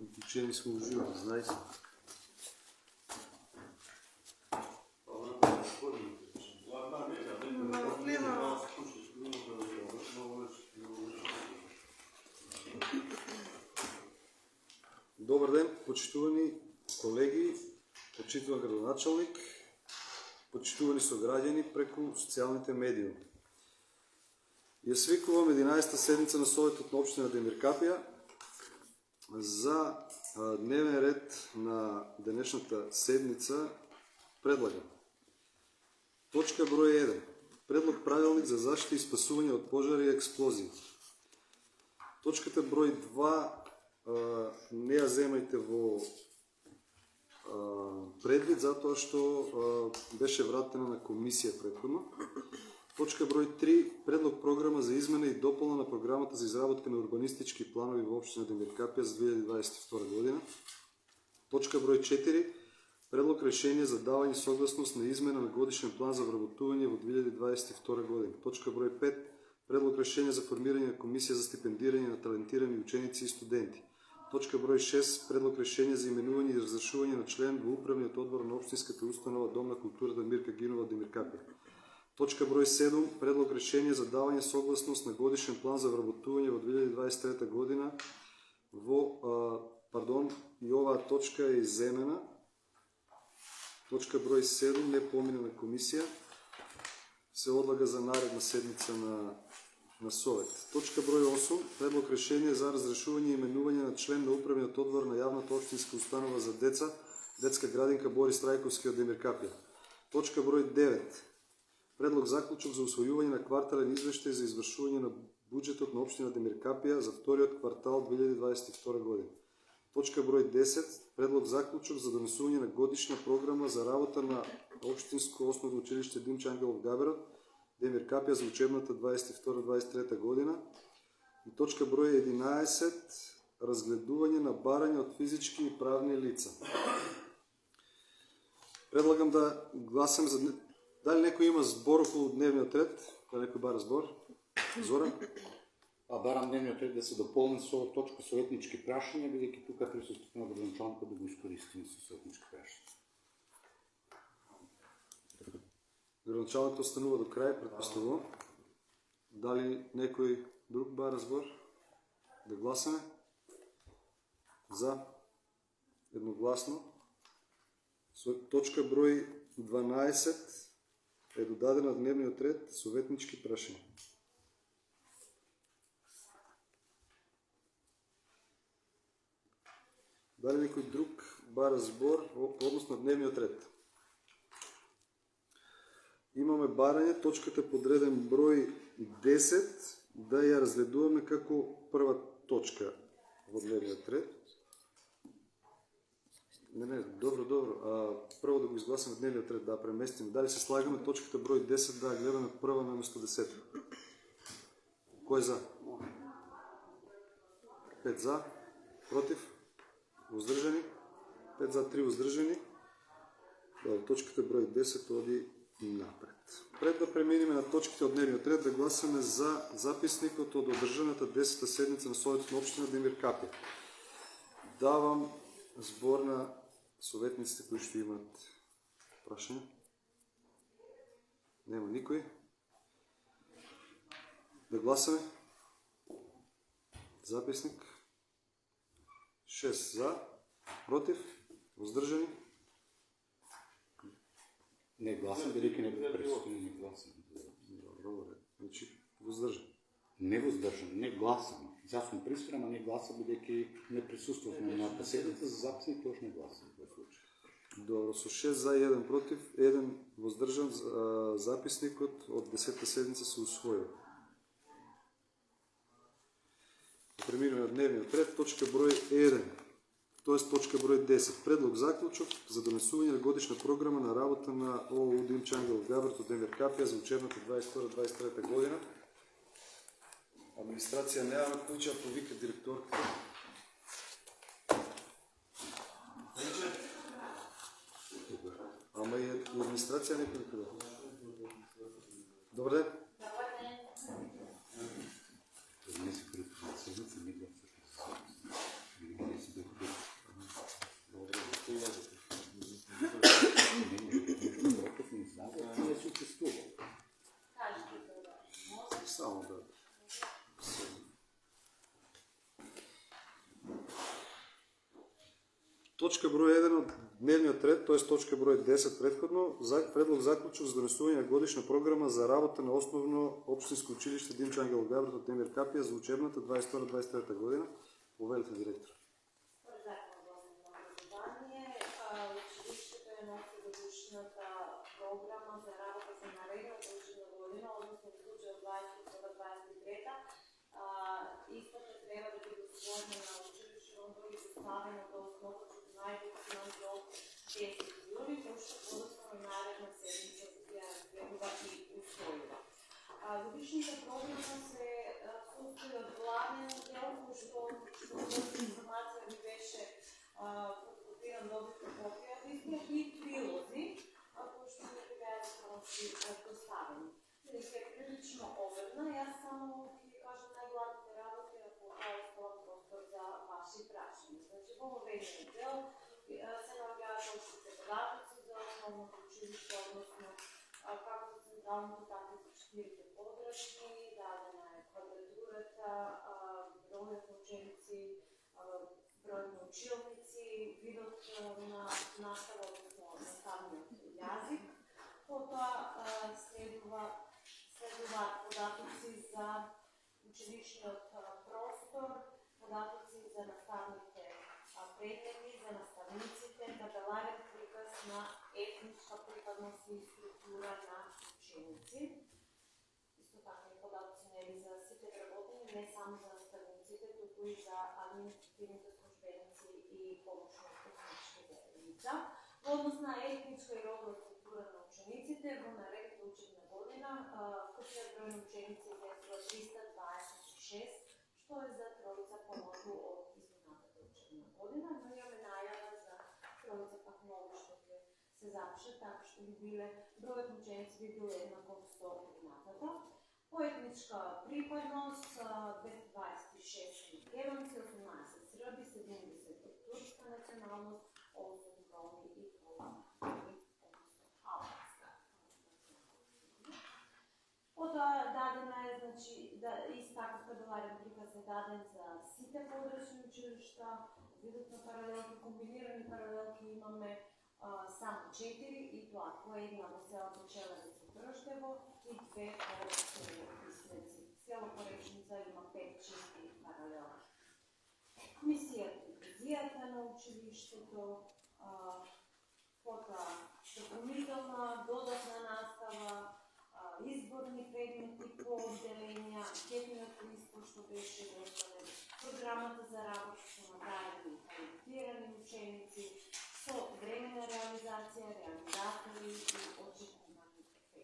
Включени сме уживани, знаете. Добър ден, почитувани колеги, почитуван градоначалник, почитувани съграждани преко социалните медии. Я свиквам 11-та седмица на Съветът на община Демиркапия за дневен ред на днешната седмица предлагам. Точка брой 1. Предлог правилник за защита и спасуване от пожари и експлозии. Точката брой 2 не я вземайте во предвид, затоа што беше вратена на комисија претходно. Точка број 3. Предлог програма за измена и дополна на програмата за изработка на урбанистички планови во општина Демиркапија за 2022 година. Точка број 4. Предлог решение за давање согласност на измена на годишен план за вработување во 2022 година. Точка број 5. Предлог решение за формирање на комисија за стипендирање на талентирани ученици и студенти. Точка број 6. Предлог решение за именување и разрешување на член во управниот одбор на општинската установа Дом на културата Мирка Гинова Демиркапија. Точка број 7. Предлог решение за давање согласност на годишен план за вработување во 2023 година и оваа точка е иземена. Точка број 7 не помина на комисија, се одлага за наредна седмица на Совет. Точка број 8. Предлог решение за разрешување и именување на член на управниот одбор на јавната општинска установа за деца, детска градинка Борис Трајковски од Демиркапија. Точка број 9. Предлог заклучок за усвојување на квартален извештај за извршување на буџетот на општина Демиркапија за вториот квартал 2022 година. Точка број 10. Предлог заклучок за донесување на годишна програма за работа на општинско основно училиште Димчо Ангелов Габерот Демиркапија за учебната 22-23 година. И точка број 11. Разгледување на барање од физички и правни лица. Предлагам да гласам за... Дали некој има збор околу дневниот ред? Кога некој бара збор? Зоран? Барам дневниот ред да се дополни со точка советнички прашања, бидејќи тука присуството на градоначалникот да го искористиме со советнички прашања. Градоначалникот останува до крај, претпоставувам. Дали некој друг бара збор? Да гласаме? За? Едногласно. Со точка број 12 е додадена дневниот ред советнички прашања. Дали некој друг бара збор во однос на дневниот ред? Имаме барање, точката подреден број 10, да ја разгледуваме како прва точка во дневниот ред. Не, добро. Прво да го изгласаме дневниот ред, да преместиме. Дали се слагаме точката број 10 да ја гледаме прва наместо 10? Кој е за? 5 за, против? Воздржани? 5 за, 3 воздржани. Точката број 10 оди напред. Пред да преминиме на точките од дневниот ред, да гласаме за записникот од одржаната 10-та седмица на Советот на општина Демиркапија. Давам збор на советниците кои што имат прашања. Нема никој. Да гласаме. Записник. 6 за, против, воздржани. Не гласам, бидејќи не присуствувам, не гласам. Добре, значи воздржан. Не воздржан, не гласам. Јас сум присутен, а не гласам, бидејќи не присуствував на едната седмица, за записник тош не гласам во тој случај. Добро, со 6 за, 1 против, 1 воздржан, записникот од 10-та седмица се усвојува. Преминуваме на дневниот ред, точка број 1, тоест точка број 10. Предлог заклучок за донесување на годишна програма на работа на ООУ Димчо Ангелов Габерот од Демиркапија за учебната 22-23 година. Администрација немаме, кој ќе повика директорката. Ама и администрација не повика. Добар ден. Не се присутува седмица, не гласаш. точка број 1 од дневниот ред, т.е. точка број 10 предходно, предлог заклучок за донесување на годишна програма за работа на основно општинско училиште Димчо Ангелов Габрев од Темир Капија за учебната 22-23 година. Повелите, директор. Училището е носи годишната програма за работа за наредната учебна година, односно в случај од 21-23. Истата треба да биде усвоена на училището, да биде доставена до основното најдобран до 10 јули, пошто подоцна наредна седмица ја разгледува и усвоила. Годишната програма се состои од главен дел, што информација ви беше подготвиран добрите копија од истија и прилози, пошто не беа доставени. Се прилично обедна, јас само ќе кажам најглавните работи, ако оставам простор за ваши прашања. Значи, во овој дел се наоѓаат оштите податоци за основното училиште, односно како за централното, така и за четирите подрачни, дадена е квадратурата, бројот на ученици, бројот на училници, видот на настава, односно наставниот јазик. Потоа следуваат податоци за училишниот простор, податоци за наставните предмети, за наставниците, табеларен приказ на етничка припадност и структура на ученици. Исто така и податоци за сите вработени, не само за наставниците, туку и за административните службеници и помошно-техничките лица. Во однос на етничка и родна структура на учениците, во наредната учебна година вкупниот број на ученици излезува 326, што е за тројца помалку од изминатата учебна година, но имаме најава за тројца пак многу што ќе се запише, така што би биле бројот на ученици би бил еднаков со изминатата. По етничка припадност 226 македонци, 18 срби, 70 од турска националност, 8 роми и 3 албанска. Потоа дадена е, значи, ист така табеларен приказ е даден за сите подрачни училишта, видот на паралелки, комбинирани паралелки имаме само 4 и тоа по една во селото Челевица Трштево и 2 по Истреци. Село Поречница има 5 чисти паралелки. Мисијата и визијата на училиштето, потоа дополнителна, додатна настава, изборни предмети по одделенија, анкетниот лист што беше доставен, програмата за работа со натајани и талентирани ученици, со времена реализација, реализатори и очекувани ефекти.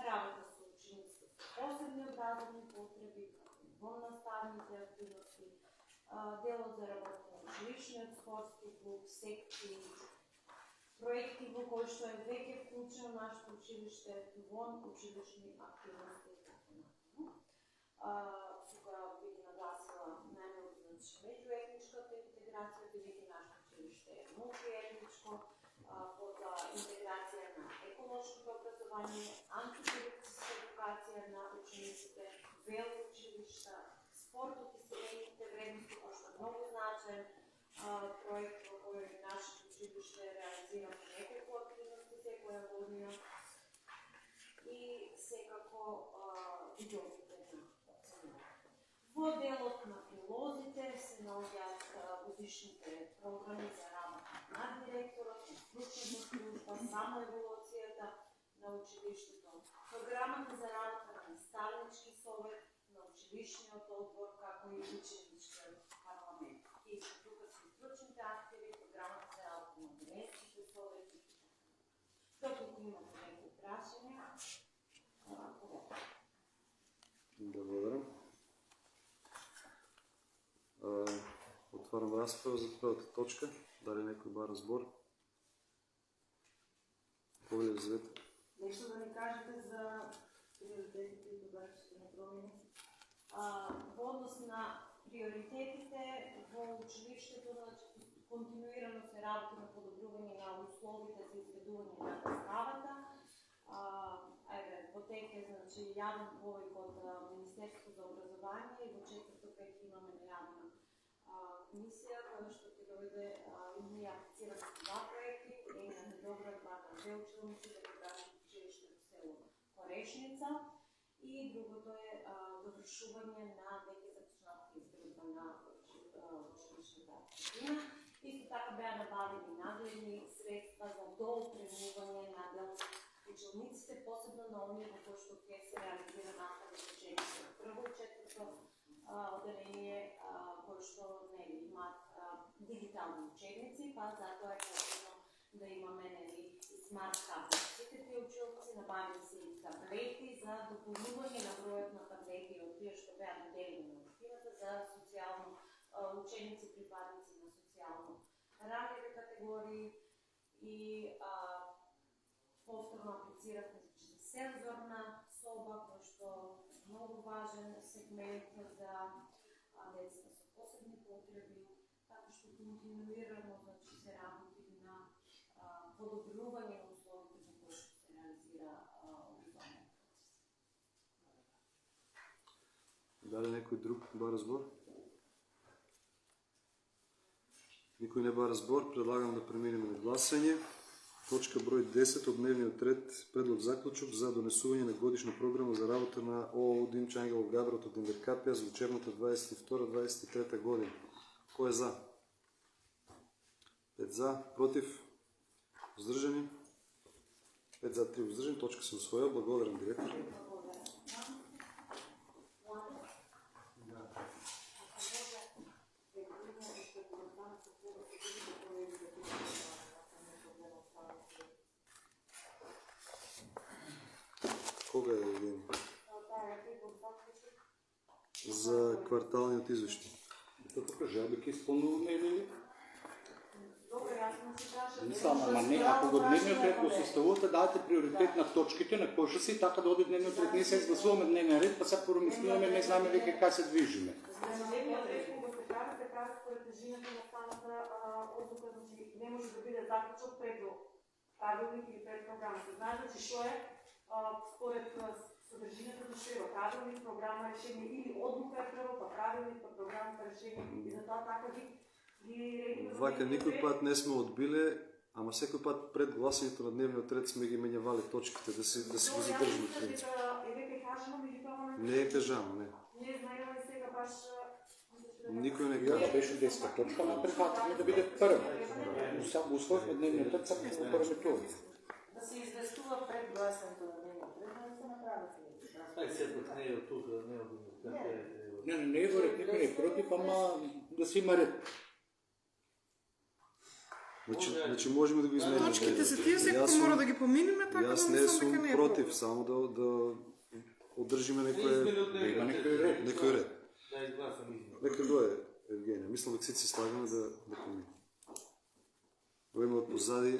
Работа со учениците со посебни образовни потреби, во наставните активности, делот за работа на училишниот спортски клуб, секции, проекти во кои што е веќе вклучено нашето училиште во училишни активности и така натаму. Тука би ги нагласила најмногу значи меѓуетничката интеграција, бидејќи нашето училиште е мултиетничко, потоа интеграција на еколошкото образование, антикорупцијска едукација на учениците, велоучилишта, спортот и семејните вредности, кој што е многу значаен проект во кој нашето училиште реализира неколку активности секоја година и секако видовите на оценување. Во делот на прилозите се наоѓаат годишните програми за работа на директорот, на стручната служба, самоеволуцијата на училиштето, програмата за работа на наставнички совет, на училишниот одбор, како и ученичкиот парламент. И тука се стручните активи, програмата за работа на деленските совети. Доколку имате некои прашања, Благодарам. Отварам расправа за првата точка. Дали некој бара збор? Повеќе Елизавета. Нешто да ни кажете за приоритетите и подачите на промени? Во однос на приоритетите во училиштето, континуирано се работи на подобрување на условите за изведување на наставата. Во тек е јавен повик од Министерството за образование и во четврток веќе имаме најавна комисија која што ќе дојде и аплицират за два проекти, един на Недобрат, два на две училници, да покажат училище в село Корешница и другото е довършување на веќе започната изградба на училищната градина. Исто така беа набавени нагледни средства за доопремување на дел училниците, посебно на оние во кои што ќе се реализира настава за ученици од прво и четврто одделение, кои што имаат дигитални учебници, па затоа е потребно да имаме смарт таблети. Сите тие училници набавени се и таблети за дополнување на бројот на таблети од тие што беа наделени на општината за социјално ученици, припадници на социјално ранливи категории и повторно аплицирахме за сензорна соба, кој што е многу важен сегмент за децата со посебни потреби, така што континуирано се работи на подобрување на условите за кои што се реализира образовниот процес. Дали некој друг бара збор? Никој не бара збор, предлагам да преминеме на гласање. Точка број 10 од дневниот ред, предлог заклучок за донесување на годишна програма за работа на ООО Димчо Ангелов Габрот од Демиркапија за учебната 22-23 година. Кој е за? 5 за, против, воздржани? 5 за, 3 воздржани. Точка се усвоја. Благодарам, директор. Кога е Евгений? За кварталниот извештај. Тоа кажа, ќе исполнуваме или не? Добре, јас му се кажа. Мислам, ама не, ако го дневниот ред го составувате, дадете приоритет на точките, на кои што се и така да оди дневниот ред. Ние се изгласуваме дневен ред, па сега промислуваме, не знаме веќе кај се движиме. Дневниот ред кога се кажа според тежината на самата одлука, значи не може да биде заклучок пред правилник или пред програма. Се знае, значи што е според содржината на што е правилник, програма, решение или одлука е прво, па правилник, па програма, па решение и затоа така ги Вака никој пат не сме одбиле, ама секој пат пред гласањето на дневниот ред сме ги менјавале точките, да се ги задржиме принцип. Не е кажано, не. Не знаеме сега баш Никој не Ја кажа. беше 10 точка, ама прифативме да биде прва. Сега го усвоихме дневниот ред, сега ќе го тоа. да се известува пред гласањето на дневниот ред, да се направи. Ај сепак не е од тука, не е од Не е во ред, никој не е против, ама да се има ред. Значи можеме да го измениме. Точките се тие, секој мора да ги поминеме, така да Јас не мислам сум дека не е против, проблем. само да одржиме Да има некој ред. некој ред. Да изгласам измена. Нека дое, Евгенија. Мислам дека сите се слагаме да помине. Го има од позади.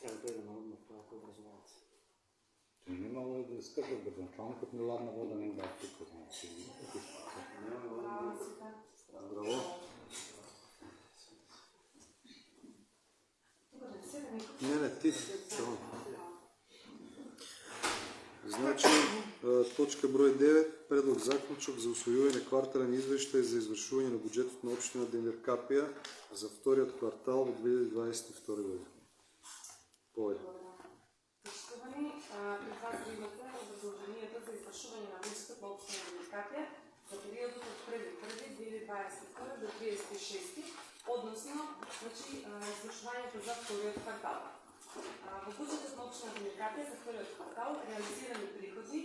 Треба да е народно право образование. Не мало да скажа градоначалникот не ладна вода не да тука. Браво. Не, ти. Само. Значи, точка број 9, предлог заклучок за усвојување квартален извештај за извршување на буџетот на општина Демиркапија за вториот квартал во 2022 година. Повеќе. Поштовани, при вас имате образовањето за извршување на буџетот на општина Демиркапија за периодот од 1.1.2022 до 36, односно, значи, извршувањето за вториот квартал. Во буџетот на општина Демиркапија за вториот квартал реализирани приходи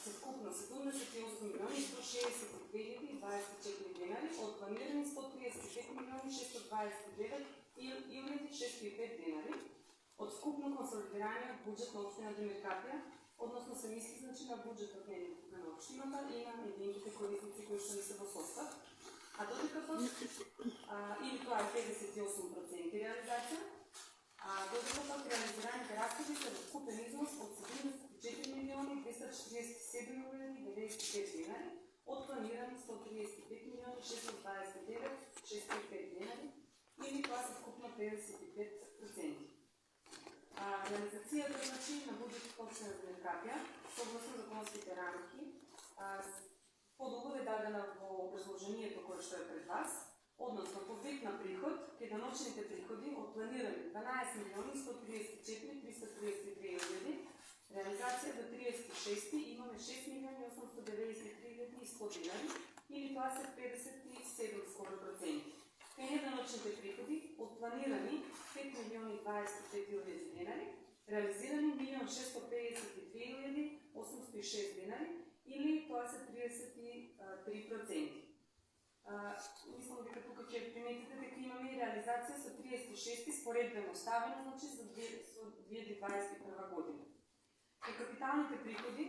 се вкупно 78.162.024 денари, од планирани 135.629 или 605 денари, од вкупно консолидираниот буџет на општина Демиркапија, односно се мисли значи на буџетот на општината и на едините корисници кои што не се во состав, а додека или тоа е 58% реализација, а додека пак реализираните разходи се во вкупен износ од 74.247.095 денари, од планирани 135.629.605 55%. Реализацията на бюджет община Земетрапия, съгласно законските рамки, по-долу е дадена во образложението, което ще е пред вас, односно по вид на приход, кеданочните приходи от планирани 12 милиони 134 332 хиляди, реализация до 36 имаме 6 милиони 893 100 динари, или това са 57 скоро проценти. Кај неданочните приходи от планирани 5 милиони 25 хиляди динари, реализирани 1 652 хиляди 806 динари, или това са 33%. Мислам дека тука ќе приметите дека имаме и реализација со 36 споредбено оставено, значи за 2021 година. И капиталните приходи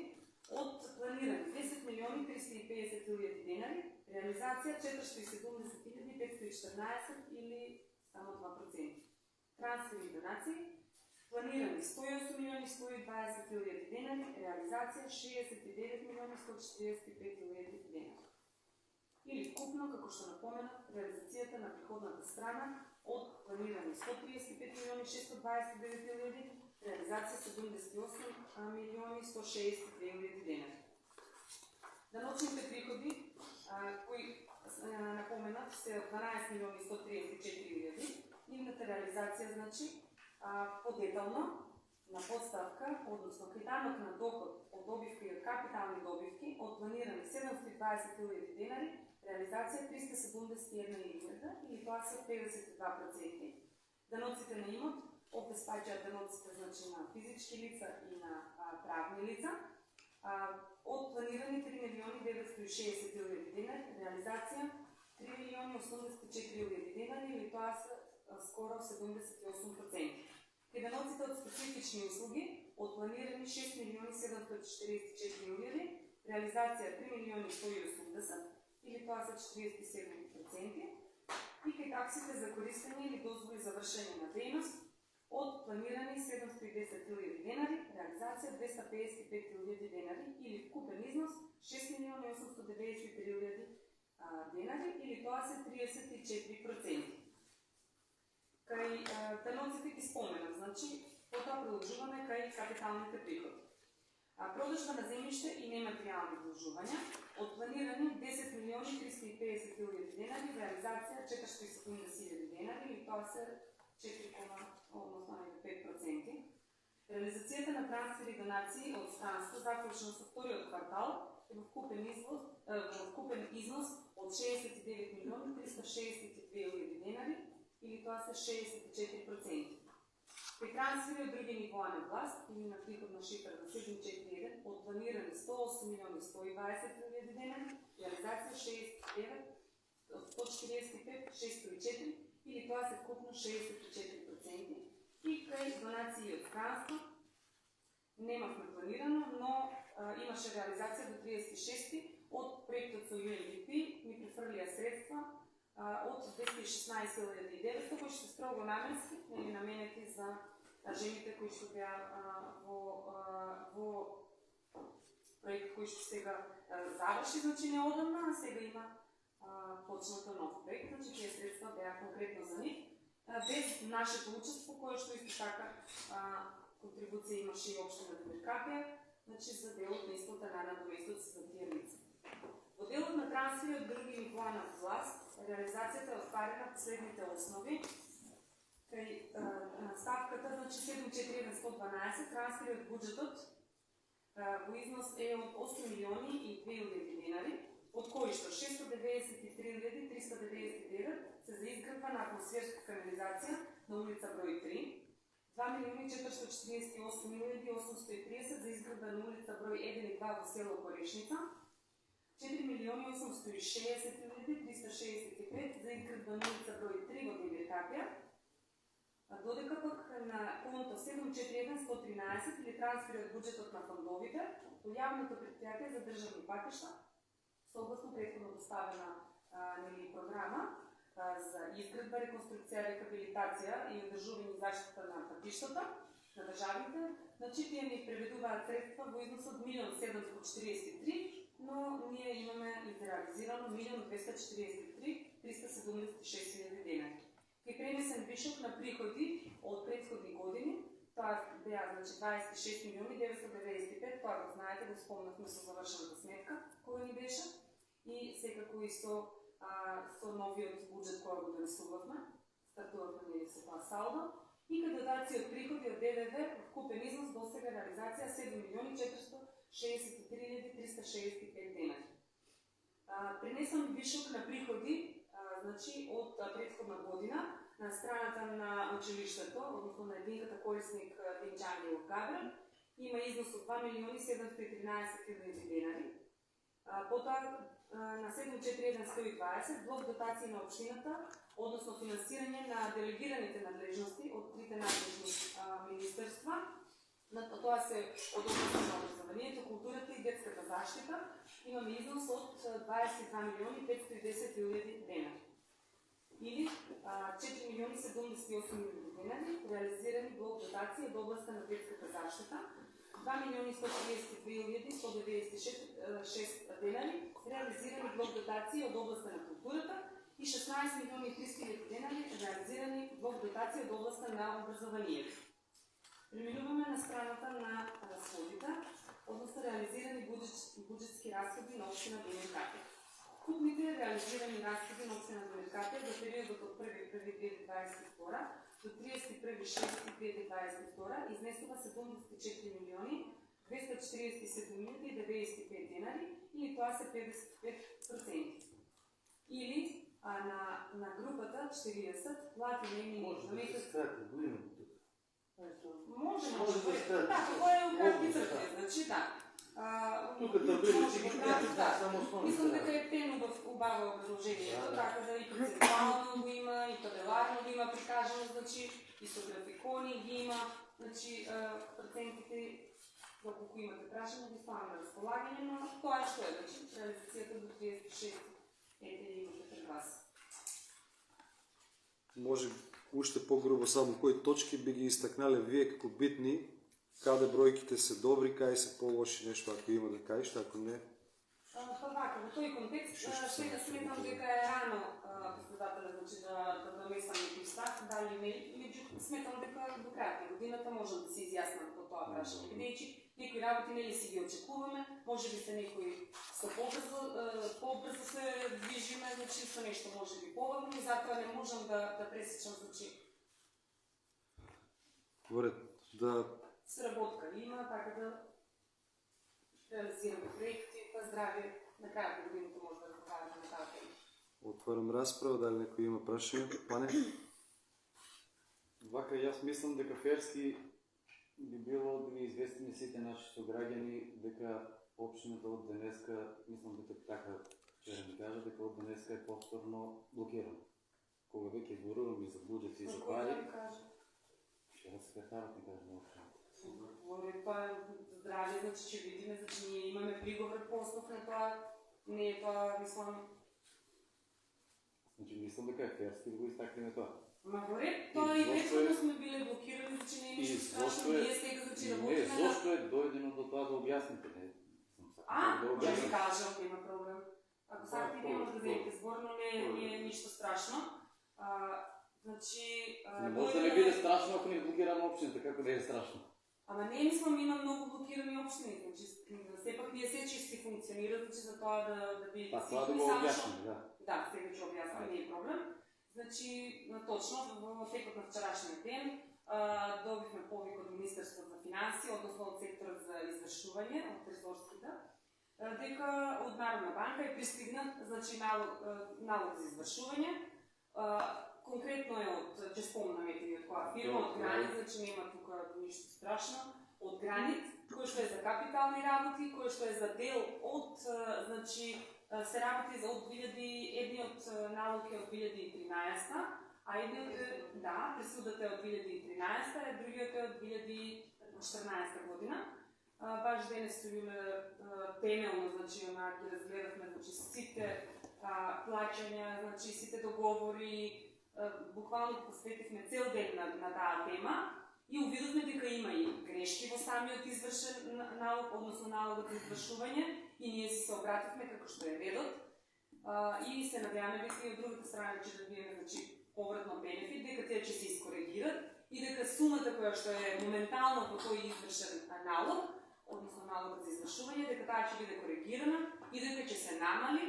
от планирани 10 милиони 350 хиляди динари, реализација 470 514 или само 2%. Трансфери и донации планирани 108 милиони 120 хиляди динари, реализација 69 милиони 145 хиляди динари. Или вкупно, како што напоменав, реализацијата на приходната страна од планирани 135 милиони 629 хиляди, реализација 78 милиони 162 хиляди динари. Даночните приходи, кои напоменав, се 12 милиони 134 хиляди, нивната реализација, значи, подетално на подставка, односно кај данок на доход од добивки и капитални добивки, од планирани 720 хиляди динари, реализација 371 хиляди, или тоа се 52%. Даноците на имот, овде спаѓаат даноците, значи, на физички лица и на правни лица, од планирани 3 милиони 960 хиляди динари, реализација 3 милиони 84 хиляди динари, или тоа се скоро 78%. Кеданоците од специфични услуги, од планирани 6 милиони 744 хиляди, реализација 3 милиони 180, или тоа се 47%. И кај таксите за користење или дозволи за вршење на дејност, од планирани 710 хиляди динари, реализација 255 хиляди динари, или вкупен износ 6 милиони 893 хиляди динари, или тоа се 34%. Кај даноците ги споменам, значи, потоа продолжуваме кај капиталните приходи. Продажба на земјиште и нематеријални вложувања, од планирани 10 милиони 350 хиляди динари, реализација 470 хиляди динари, или тоа се 4,5%. Реализацијата на трансфери и донации од странство, заклучено со вториот квартал, е во вкупен износ од 69 милиони 362 хиляди динари, или тоа се 64%. При трансфери од други нивоа на власт или на приходна шифра на 741 од планирани 108 милиони 120 хиляди динари, реализација 145 604, или тоа се вкупно 64%. И кај донации од странство немавме планирано, но имаше реализација до 36 од проектот со UNDP, ни префрлија средства од 216.900, кои што строго наменски или наменети за жените кои што беа во проект кој што сега заврши, значи неодамна, а сега има почнато нов проект, значи тие средства беа конкретно за нив, без нашето учество, кое што исто така контрибуција имаше и општина Земетрапија, значи за делот на истата на надоместоци за тие лица. Во делот на трансфери од други нивоа на власт, реализацијата е остварена по следните основи. Кај ставката, значи 74112, трансфери од буџетот во износ е од 8 милиони и 2 хиляди динари, од кои што 693 399 се за изградба на атмосферска канализација на улица број 3, 2 милиони 448 хиляди 830 за изградба на улица број 1 и 2 во село Корешница, 4 милиони 860 хиляди 365 за изградба на улица број 3 во Земетрапија, додека пак на конто 74113 или трансфери од буџетот на фондовите во јавното претпријатие за државни патишта, согласно претходно доставена програма за изградба, реконструкција, рехабилитација и одржување и заштита на патиштата на државните, значи тие ни преведуваат средства во износ од 1.743, но ние имаме изреализирано 1.243 376 хиляди динари. ќе пренесен вишок на приходи од претходни години. Тоа беа, значи, 26 милиони 995, тоа го знаете, го спомнавме со завршената сметка која ни беше и секако и со новиот буџет кој го донесувавме, стартувавме нели со тоа салдо, и кај додаци од приходи од ДДВ, вкупен износ до сега реализација 7 милиони 463 365 денари. Пренесен вишок на приходи, значи, од претходна година на страната на училиштето, односно на единката корисник Денчани од Габрел, има износ од 2 милиони 713 000 денари. Потоа на 74120 блок дотации на општината, односно финансирање на делегираните надлежности од трите надлежни министерства. Тоа се од областта на образованието, културата и детската заштита. Имаме износ од 22 милиони 510 000 денари. Или 4 милиони 78 000 денари реализирани блок дотации од областта на детската заштита. 2 милиони 132 196 денари реализирани блок дотации од областта на културата и 16 милиони 300 000 денари реализирани блок дотации од областта на образованието. Преминуваме на страната на разходите, односно реализирани буџетски разходи на општина Долни Капја. Купните реализирани разходи на општина Долни Капја за периодот од 1.1.2022 до 31.6.2022 изнесува 74 милиони 247 095 денари, или тоа се 55%. Или на групата 40 плати наемни на месец. Може да скратите. Да, тоа е украткицата, значи да. Тук таблици си ги да. само основни. Мислам дека е тено убаво образложението, така да и процентуално го има, и табеларно го има прикажано, значи и со графикони ги има, значи процентите, доколку имате прашање, ги ставаме на располагање, но тоа е што е, значи реализацијата до 36 имате пред вас. Може уште по-грубо само кои точки би ги истакнале вие како битни, каде бројките се добри, кај се по-лоши, нешто ако има да кажете, ако не. Па вака, во тој контекст, сега сметам дека е рано председателя, значи да намесам некој став, дали не, меѓу сметам дека до крајот на годината може да се изјаснат по тоа прашање, бидејќи некои работи нели си ги очекуваме, може би се некои со побрзо се движиме, значи со нешто може би повадно и затоа не можам да пресечам, значи да сработка има, така да реализираме проекти, па здраве, на крајот на годината може да разговаряме на таа тема. Отварам расправа, дали некој има прашање? Пане? Вака, јас мислам дека ферски би било да ги известиме сите наши сограѓани дека општината од денеска, мислам дека така вчера ми кажа, дека од денеска е повторно блокирана. Кога веќе зборуваме за буџет и за пари, вчера секретарот ми кажа на општината. Говори тоа здраве, значи ќе видиме, значи ние имаме приговор постов на тоа, не е тоа, мислам. Значи мислам дека е ферски да го истакнеме тоа. Ма горе, тоа и претходно сме биле блокирани, значи не е ништо страшно, ние сега значи работиме. Не, зошто е дојдено до тоа да објасните, не? Ќе ви кажам, нема проблем. Ако сакате вие може да земете збор, но не е ништо страшно. Значи не може да не биде страшно ако не блокираме општината, како да е страшно? Ама не мислам, има многу блокирани општини, значи сепак вие се чисти функционира, значи за тоа да бидете па тоа да го објасним, да. Да, сега ќе објаснам, не е проблем. Значи, точно, во текот на вчерашниот ден добивме повик од Министерството за финансии, односно од секторот за извршување, од трезорските, дека од Народна банка е пристигнат, значи, налог за извршување. Конкретно е од, ќе спомнам ети од која фирма, од Гранит, значи нема тука ништо страшно, од Гранит, кој што е за капитални работи, кој што е за дел од, значи, се работи за едниот налог е од 2013, а едниот е, да, присудата е од 2013, а другиот е од 2014 година. Баш денес со Јуле темелно, значи, ги разгледавме, значи, сите плаќања, значи, сите договори, буквално посветивме цел ден на таа тема и увидовме дека има и грешки во самиот извршен налог, односно налогот за извршување, и ние си се обративме како што е редот и се надеваме дека и од другата страна ќе добиеме, значи, повратно бенефит, дека тие ќе се искоригират и дека сумата која што е моментално по тој извршен налог, односно налогот за извршување, дека таа ќе биде коригирана и дека ќе се намали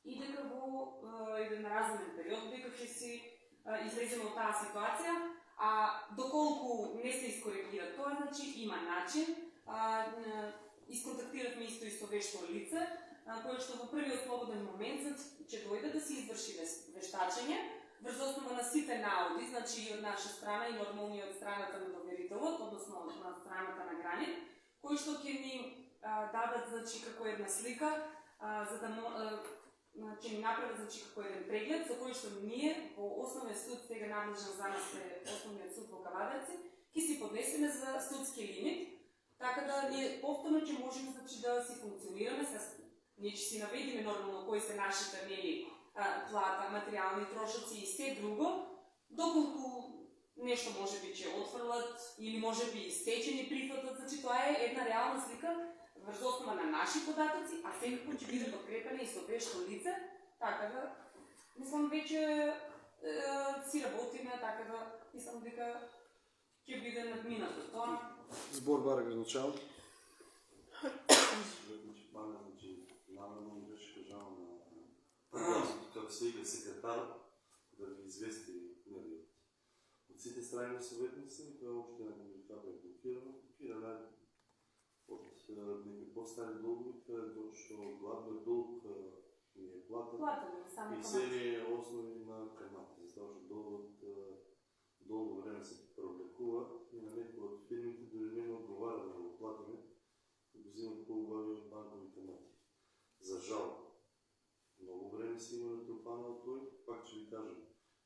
и дека во еден разумен период дека ќе си излеземе од таа ситуација, а доколку не се искоригира тоа, значи има начин. Исконтактиравме исто вешто лице, кое што во првиот слободен момент ќе дојде да се изврши вештачење врз основа на сите наоди, значи и од наша страна и нормално и од страната на доверителот, односно на страната на гранит, кои што ќе ни дадат значи како една слика, за да ќе ни направат значи како еден преглед со кој што ние во основен суд, сега надлежен за нас е основниот суд во Кавадарци, ќе си поднесеме за судски лимит. Така да ние повторно ќе можеме значи да си функционираме ние ќе си наведиме нормално кои се нашите нели плата, материјални трошоци и се друго, доколку нешто може би ќе отфрлат или може би стечени прифатат, значи тоа е една реална слика врз основа на наши податоци, а секако ќе биде подкрепена и со вешто лице, така да мислам веќе си работиме, така да мислам дека ќе биде надминато тоа. Збор Барак разначал. Намерно беше кажано на како се ига секретар да ги извести од сите страни советници, тоа още не би това е блокирано. Блокирано од некои по-стари долгови, тоа што гладниот долг не е плата и се основи на камати, затоа што долго време се преоблекува и на некои од фирмите дори не одговара да го платиме и го взимат по-убави од банкови камати. За жал, много време се има натрупано од тој, пак ќе ви кажам,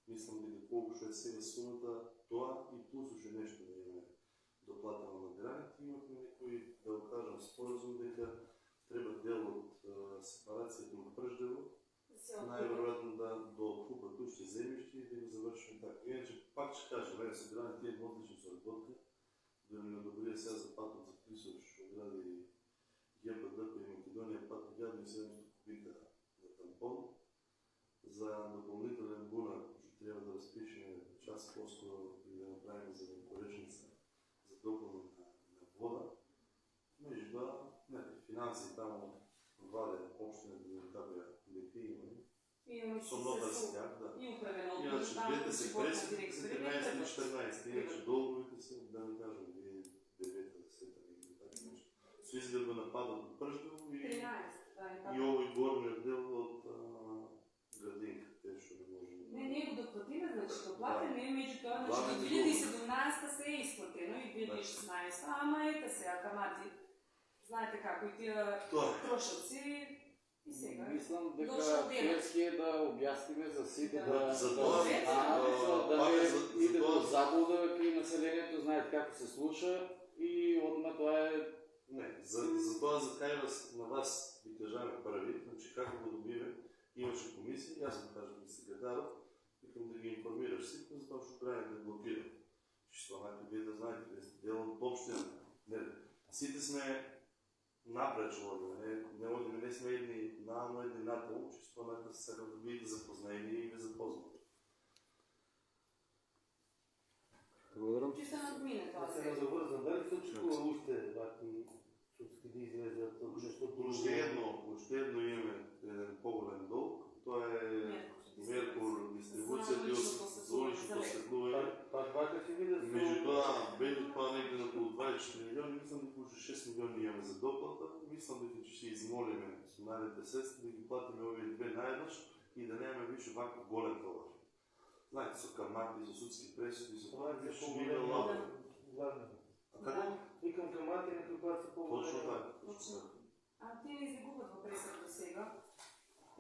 мислам дека колку што е сега сумата, тоа и плюс уште нешто да имаме доплатено на граните, имаме некој, да го кажам, споразум дека треба дел од сепарацијата на прждево, најверојатно да откупат уште земјиште и да го завршиме така. Иначе, пак ќе кажам, мене се граните е одлична соработка, да ми одобрија сега за патот за Клисов, што гради ГПД и Македонија пат 1700 кубика за тампон. За допълнителен бунар ще трябва да разпишем час по-скоро и да направим за поречница за допълнение на вода. Между това, финанси там ваде общо на директабия леки имаме. Сомнота с тях, да. Иначе двете се пресите за 13 и 14, иначе долговите са, да не кажем, 9-та, 10-та, така нещо. Со изгледа нападат от Пръждево и овој горниот дел од Градинка, те што не може. Не го доплатиме, значи доплатиме, меѓутоа, значи до 2017 се е изплатено и 2016, ама ете сега камати. Знаете како и тие трошоци и сега. Мислам дека ферски е да објасниме за сите За тоа да не иде до заблуда кај населението, знаете како се слуша и одма тоа е. Не, за тоа за кај на вас ви кажаме први, значи како го добиме, имаше комисија, јас го кажам на секретарот, викам да ги информираш сите, затоа што граните е блокиран. Што вие да знаете, вие сте дел од општина. Сите сме напред човека, не сме едни наално, едни надолу, чисто да се сакам да бидете запознаени и ви запознат. Благодарам. Че се надмине тоа Да се завързам, дали се очекува уште вакви судски да излезат? Уште едно имаме еден по-голем долг, тоа е Меркур дистрибуција и за улично осветлување. Пак си видят. Меѓутоа, беше тоа негде на околу 24 милиони, мислам дека уште 6 милиони имаме за доплата, мислам дека ќе се измолиме со наредните средства да ги платиме овие две наеднаш и да немаме више ваков голем товар. Знаете, со камати, со судски пресуди, со това више не е лабо. А како? Викам камати некои пат са по-големи. Точно така. А те не излегуват во пресата сега.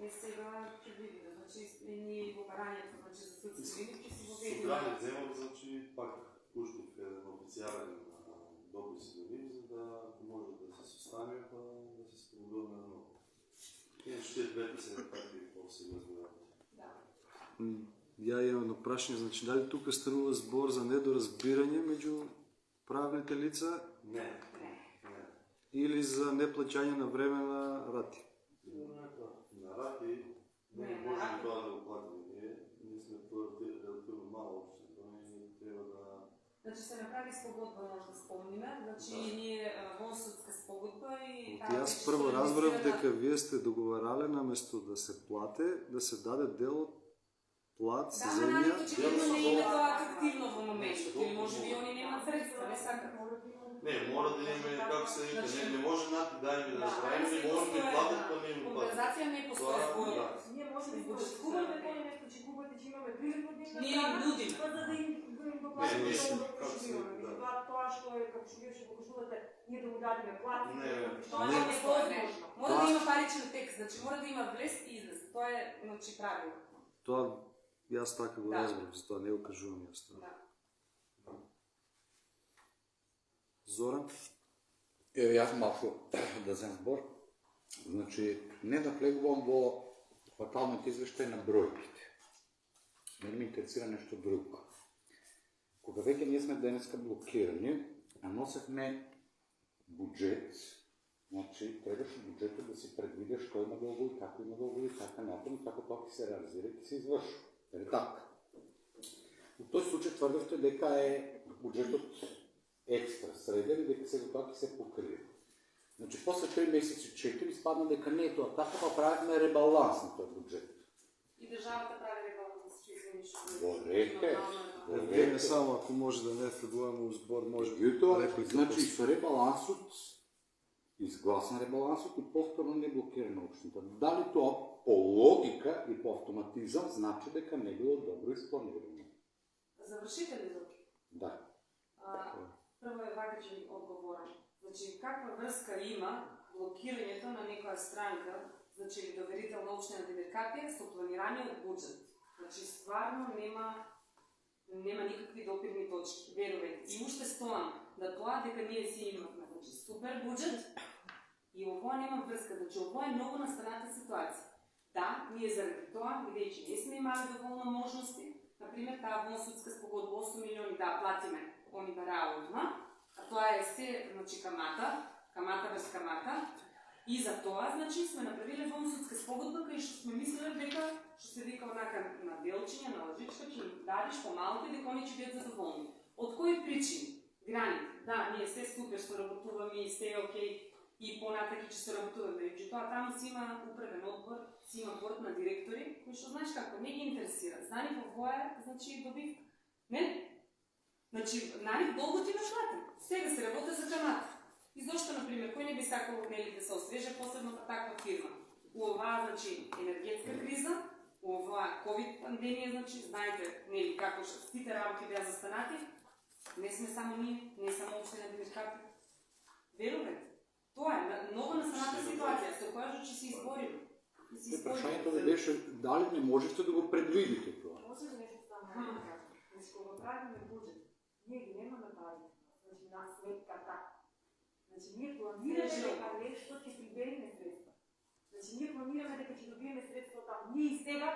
Сега ќе видите, значи ние во барањето, значи за судски лимит ќе си го видиме. Сутране земам, значи пак пуштив еден официјален допис до нив, за да може да се состане, да се спогодуваме на ново. Иначе те двете се такви по-сериозни работи. Ја имам едно прашање, значи дали тука станува збор за недоразбирање меѓу правните лица Не. или за неплаќање на време на рати? На рати не може ли тоа да го платиме ние? Ние сме Значи се направи спогодба, може да спомниме. Значи ние во судска спогодба и И аз първо разбрав дека вие сте договарале наместо да се плате, да се даде дел од плат, Да, земја. нали, очевидно не има тоа активно во моментот, или може би они немаат средства, не сакат. Не, мора да имаме, како се вика, не може напи да им да направим, не може да им платят, па не им платят. Организација не постои според. Ние може да изпочуваме тоа нещо, че губате, че имаме 3 години. Ние им нудиме. За да им Не, доплатим не, долу да како се пошиваме. вика, да. Това што е, како што вие ще го кажувате, ние да му дадеме плати. Не, Тоа Не. е невозможно. Мора да има паричен текст, значи мора да има влез и излез. Тоа е, значи, правило. Тоа јас така го Да. разбрав, затоа не го кажувам јас тоа. Да. Зоран? Еве, јас малку да земам збор. Значи, не да влегувам во кварталниот извештај на бројките. Мене ме интересира нешто друго. Кога веќе ние сме денеска блокирани, а носевме буџет, значи требаше буџетот да си предвиде што има долгови, како има долгови, така натаму, како тоа ќе се реализира и ќе се изврши. Е така. Во тој случај тврдевте дека е буџетот екстра среден и дека сега тоа ќе се покрие. Значи, после 3 месеци 4 испадна дека не е тоа така, па правихме ребаланс на тој буџет. И државата прави ребаланс, че извиниш. Добре, Евгене, само ако може да не влегуваме у збор, може И тоа, реплика значи, после. со ребалансот, изгласен ребалансот и повторно не блокирана општината. Дали тоа по логика и по автоматизам значи дека не било добро испланирано? Завршите ли добро? Да. Прво е вака ќе ви одговорам. Значи, каква врска има блокирањето на некоја странка, значи или доверител на општина Димиркапија со планираниот буџет? Значи, стварно нема никакви допирни точки, верувате. И уште стоам да тоа дека ние си имавме, значи, супер буџет и овоа нема врска, значи овоа е многу настаната ситуација. Да, ние заради тоа, бидејќи не сме имали доволно можности, например, таа вонсудска спогодба 8 милиони да платиме, они бараа одма, а тоа е се, значи, камата без камата, и за тоа, значи, сме направиле вонсудска спогодба, кај што сме мислеле дека, што се вика онака на делчиња, на лъжичка, ќе им дадиш помалку и дека они ќе бидат задоволни. Од кои причини? Граните. Да, ние се супер соработуваме и се е окей, и понатаки ќе се работуваме. Меѓутоа, таму си има управен одбор, си има борд на директори, кои што знаеш како, не ги интересира. Знани во е, значи, добив. Не? Значи, нарив долго ти наплатен. Сега се работа за камата. И зошто, например, кој не би сакал нели да се освежа посебно таква фирма? У оваа, значи, енергетска криза, у оваа ковид пандемија, значи, знаете, нели како сите работи беа застанати, не сме само ние, не само општина Димиркапија. Верувате? Тоа е многу настаната ситуација, со која ќе се избориме. Прашањето ви беше дали не можете да го предвидите тоа? Може ли нещо само да кажа? Значи, кога правиме буџет, ние ги немаме пари, значи на сметка така. Значи, ние планираме дека нещо ќе прибериме средства. Значи, ние планираме дека ќе добиеме средства таму. Ние и сега,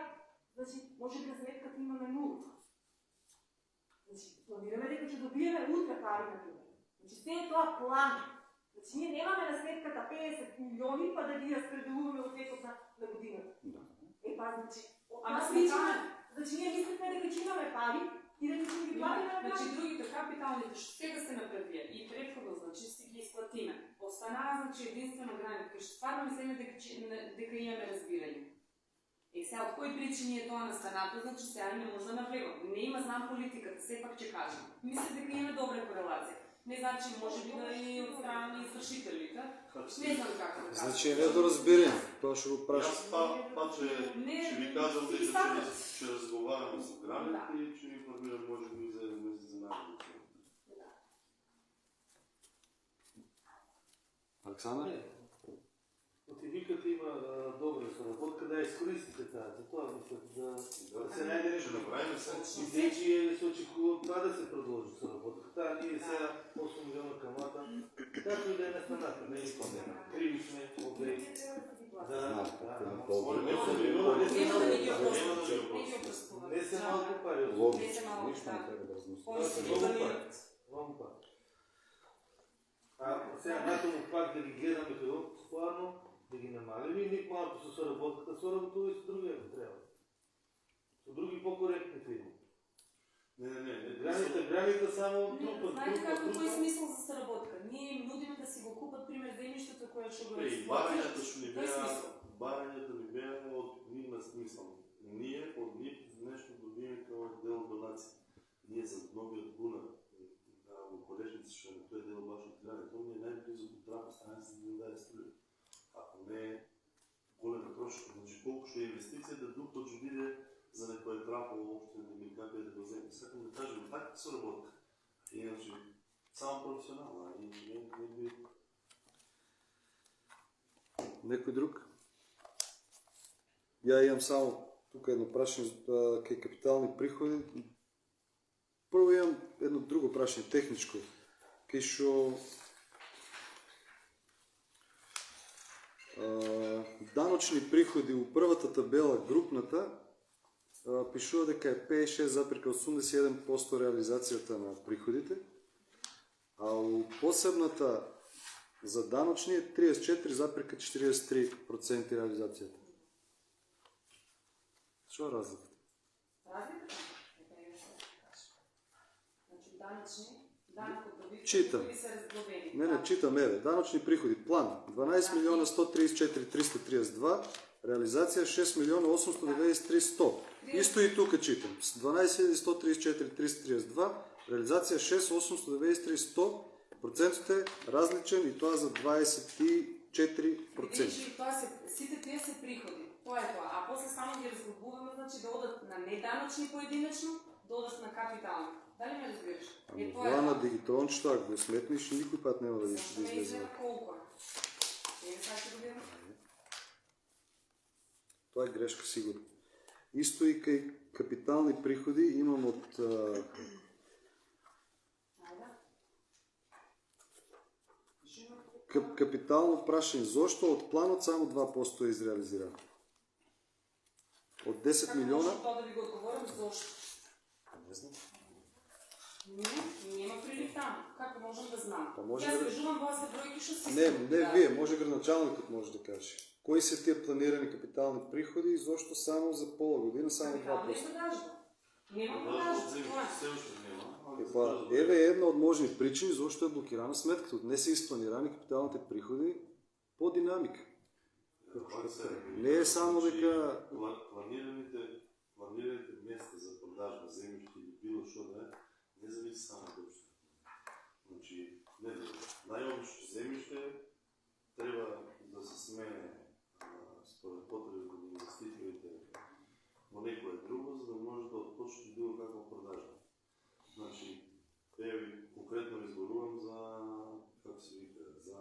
значи, може би на сметката имаме нула. Значи, планираме дека ќе добиеме утре пари на това. Значи, се е тоа план. Значи, ние немаме на сметката 50 милиони, па да ги разпределуваме од текот на годината. Па, значи, Ама аз сме мислиме, значи, ние мислихме дека ќе имаме пари и дека ќе ги платиме на Значи, другите капиталните што сега се направија и претходно, значи, си ги исплатиме. Останаа, значи, единствено граните, кај што стварно мислиме дека имаме разбирање. Е, сега, од кои причини е тоа настанато, значи, сега не може да навлегам. Не има, знам политиката, сепак ќе кажам. Мисля дека имаме добра корелација. Не значи, може би да и од страна на извршителите. Не знам како да кажам. Значи е недоразбирање, тоа што го прашам. Јас па ќе ви кажам дека ќе разговарам со граните и ќе ви информирам може би за наредните. Александр? Мотивиката има добра соработка, да изкористите таа. Затоа мислам да се најде нешто. Ќе направиме се. Мислеј, че се очекува това да се продолжи соработка. Таа ние сега 8 милиона камата, како и да е на страната, не е проблема. Криви сме, окей. Не се малко пари. Не се малко, Нищо не треба да размислим. Кои се Много планираат. пари. Много пари. Сега натаму пак да ги гледаме плано, да ги намалим и ник малко со соработката, соработува и со другия треба. Со други по-коректни фирми. Не. Граните само трупа. Знаете како кој смисол за соработка? Ние им нудиме да си го купат, пример, земјиштето кое што го И барањата што ни Кој беа, смисол? барањата ни беа од нив на смислам. Ние од нив нешто добиме као дел донација. Ние за новиот бунар, во колежници што на тој дел баш од граде, тоа ми е најблизо до трапа станица за да даде струја. Ако не е голема трошка, значи колку што е инвестицијата, дупло ќе биде за некој трапа уопште да ми капе да го земе. Сакам да кажем, така се работи. Иначе, само професионално, а не би... Некој друг? Ја имам само тука едно прашање кај капитални приходи. Прво имам едно друго прашање, техничко, кај што даночни приходи у првата табела, групната, пишува дека е 56,81% реализацијата на приходите, а у посебната за даночни е 34,43% реализацијата. Што е разликата? Разликата? Значи данъчни, данък от добивка, Читам. приходи са разглобени. Не, читам, даночни приходи. План 12 милиона 134 332, реализација 6 милиона 893 100. Исто и тука читам. 12 134 332, реализација 6 893 100. Процентот е различен и тоа за 24%. Видиш, сите тие се приходи. Тоа е тоа. А после само ги разглобуваме, значи да одат на неданочни поединечно, да одат на капитални. Дали ме разбираш? Това на дигитрончето, ако го сметнеш, никой път няма да Защо не излезе. изгледа колко е? Не сега ще го видим. Това е грешка сигурно. Исто и кај капитални приходи имам от капитално прашање. Зошто од планот само 2% е изреализирано? Од 10 милиона... Како можем тоа да ви го отговорим? Зошто? Не знам. Нема прилик таму. Како можем да знам? Па може Јас да- кажувам вас за бројки што си... Не, вие, може градоначалникот може да каже. Кои се тие планирани капитални приходи и зошто само за пола година само 2%? продажба. Нема продажба. Това е. Се уште нема. Еве е една од можни причини зошто е блокирана сметката. Не се изпланирани капиталните приходи по динамика. Не е само дека... Планираните места за продажба, земјиште или било што да е, не зависи само од општината. Значи, најобично земјиште треба да се смене според потребите на инвеститорите во некое друго, за да може да отпочне било каква продажба. Значи, конкретно изборувам за, како се вика, за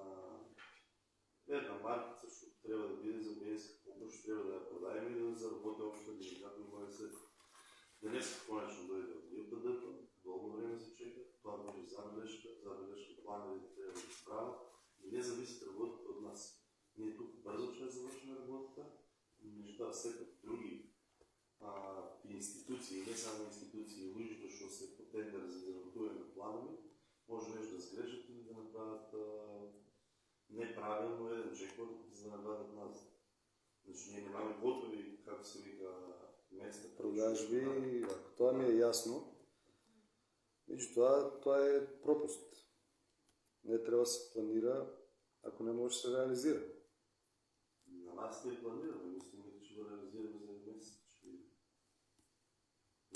една маркица што треба да биде за БСК, што треба да ја продаеме и да заработи обшто деликатно моја след. Денес конечно дојде од ГПД-то, долго време се чека, тоа може забелешка, плановите треба да се справат и не зависи работата од нас. Ние тук брзо ќе завршиме работата, меѓутоа секој други институции, не само институции, луѓето што се по тендер за изработување на планови, може нешто да сгрешат или да направат неправилно еден чекор за да навадат назад. Значи, ние немаме готови, како се вика, места. Продажби, тоа ми е јасно. Меѓутоа, тоа е пропуст. Не треба да се планира, ако не може да се реализира. На нас не планираме, мислим дека ќе го реализираме за един месец.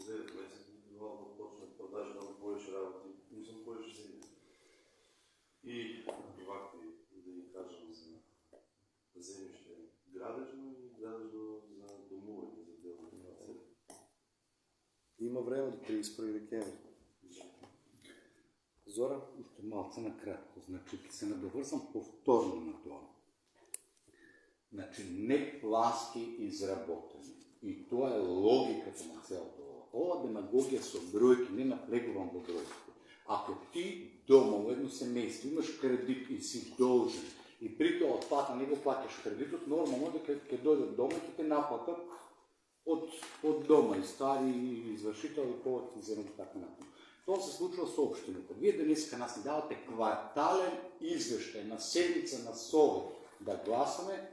За един месец би било да почне продажба на повеќе работи, мислам повеќе земји. И вакви, да ни кажам, за земјиште градежно и градежно за домување, за дело на цели. Има време до 31 декември. Зора? Уште малце накратко. Значи, ќе се надоврзам повторно на тоа. Значи, не плански изработени. И тоа е логиката на целото. Ова демагогија со бројки, не наплегувам во бројки. Ако ти дома во едно семејство имаш кредит и си должен, и при тоа отплата не го платиш кредитот, нормално дека ќе дојдат дома и ќе те наплатат од дома и стари извршител и повод и земјата така натаму. Тоа се случува со општината. Вие денеска нас ни давате квартален извештај на седница на Совет да гласаме,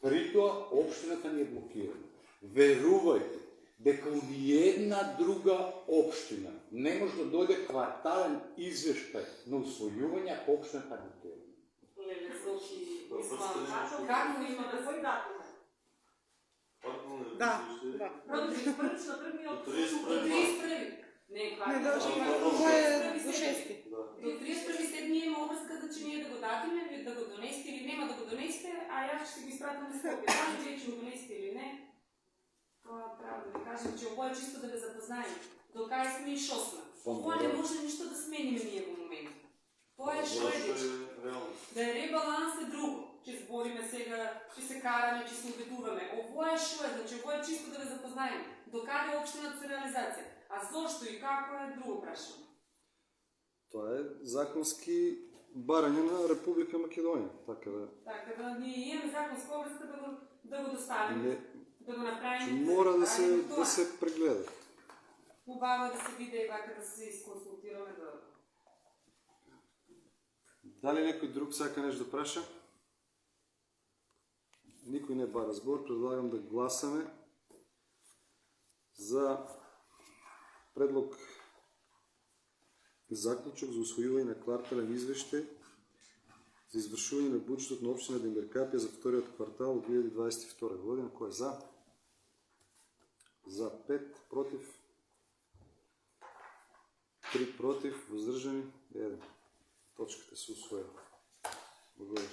при тоа општината ни е блокирана. Верувајте, дека у ниедна друга општина не може да дојде квартален извештај на усвојување ако општината го тема. Леле, Софи, Просто мисла, како има да се датуме? Да, да. Првично првниот До 31. до 31. Не, Не, да, това е до 6. До 31 седми има обврска, значи ние да го датиме, да го донесете или нема да го донесете, а јас ще си го изпратам на Скопје. Дали вие ќе го донесете или не, тоа трябва да ви кажем, че ово е чисто да ве запознаем. До кај сме и шо сме. Ово не може ништо да смениме ние во момента. Тоа е шо е вече. Да е ребаланс е друго. Че збориме сега, че се караме, че се убедуваме. Ово е шо е, значи ово е чисто да ве запознаем. До каде општината се реализација. А зошто и како е друго прашање. Тоа е законски барање на Република Македонија. Така да ние имаме законска обврска да го доставиме, Не, да го направим. мора да се прегледа. Убаво да се види и вака да се изконсултираме да... Дали некој друг сака нешто да праша? Никој не бара збор, предлагам да гласаме за предлог заклучок за усвојување на квартален извештај за извршување на буџетот на општина Демиркапија за вториот квартал од 2022 година. Кој е за? За 5, против 3 против, воздржани 1. Точката се усвојува. Благодаря.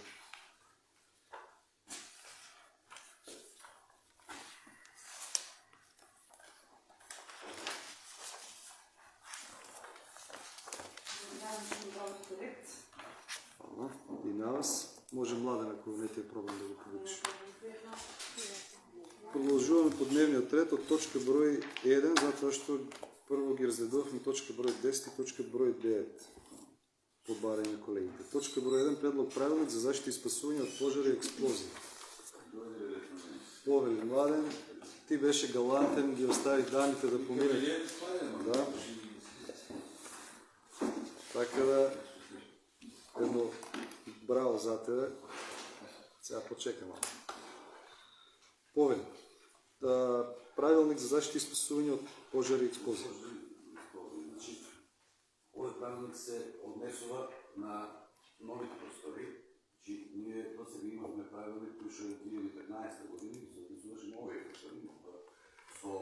Hvala. I na vas. Може Младен, ако не ти е проблем да го получи. Продолжуваме по дневниот ред од точка број 1, затоа што прво ги разгледувавме точка број 10 и точка број 9 по барање на колегите. Точка број 1, предлог правилник за заштита и спасување од пожари и експлозии. Повели Младен, ти беше галантен, ги оставих данните да поминат. Да. Така да, едно браво за тебе. Сега почекам малко. Повели. Правилник за заштита и спасување од пожари и експлозии. Овој правилник се однесува на новите простори, че ние до сега имавме правилник кој што е 2015 година и се однесуваше на овие простори, со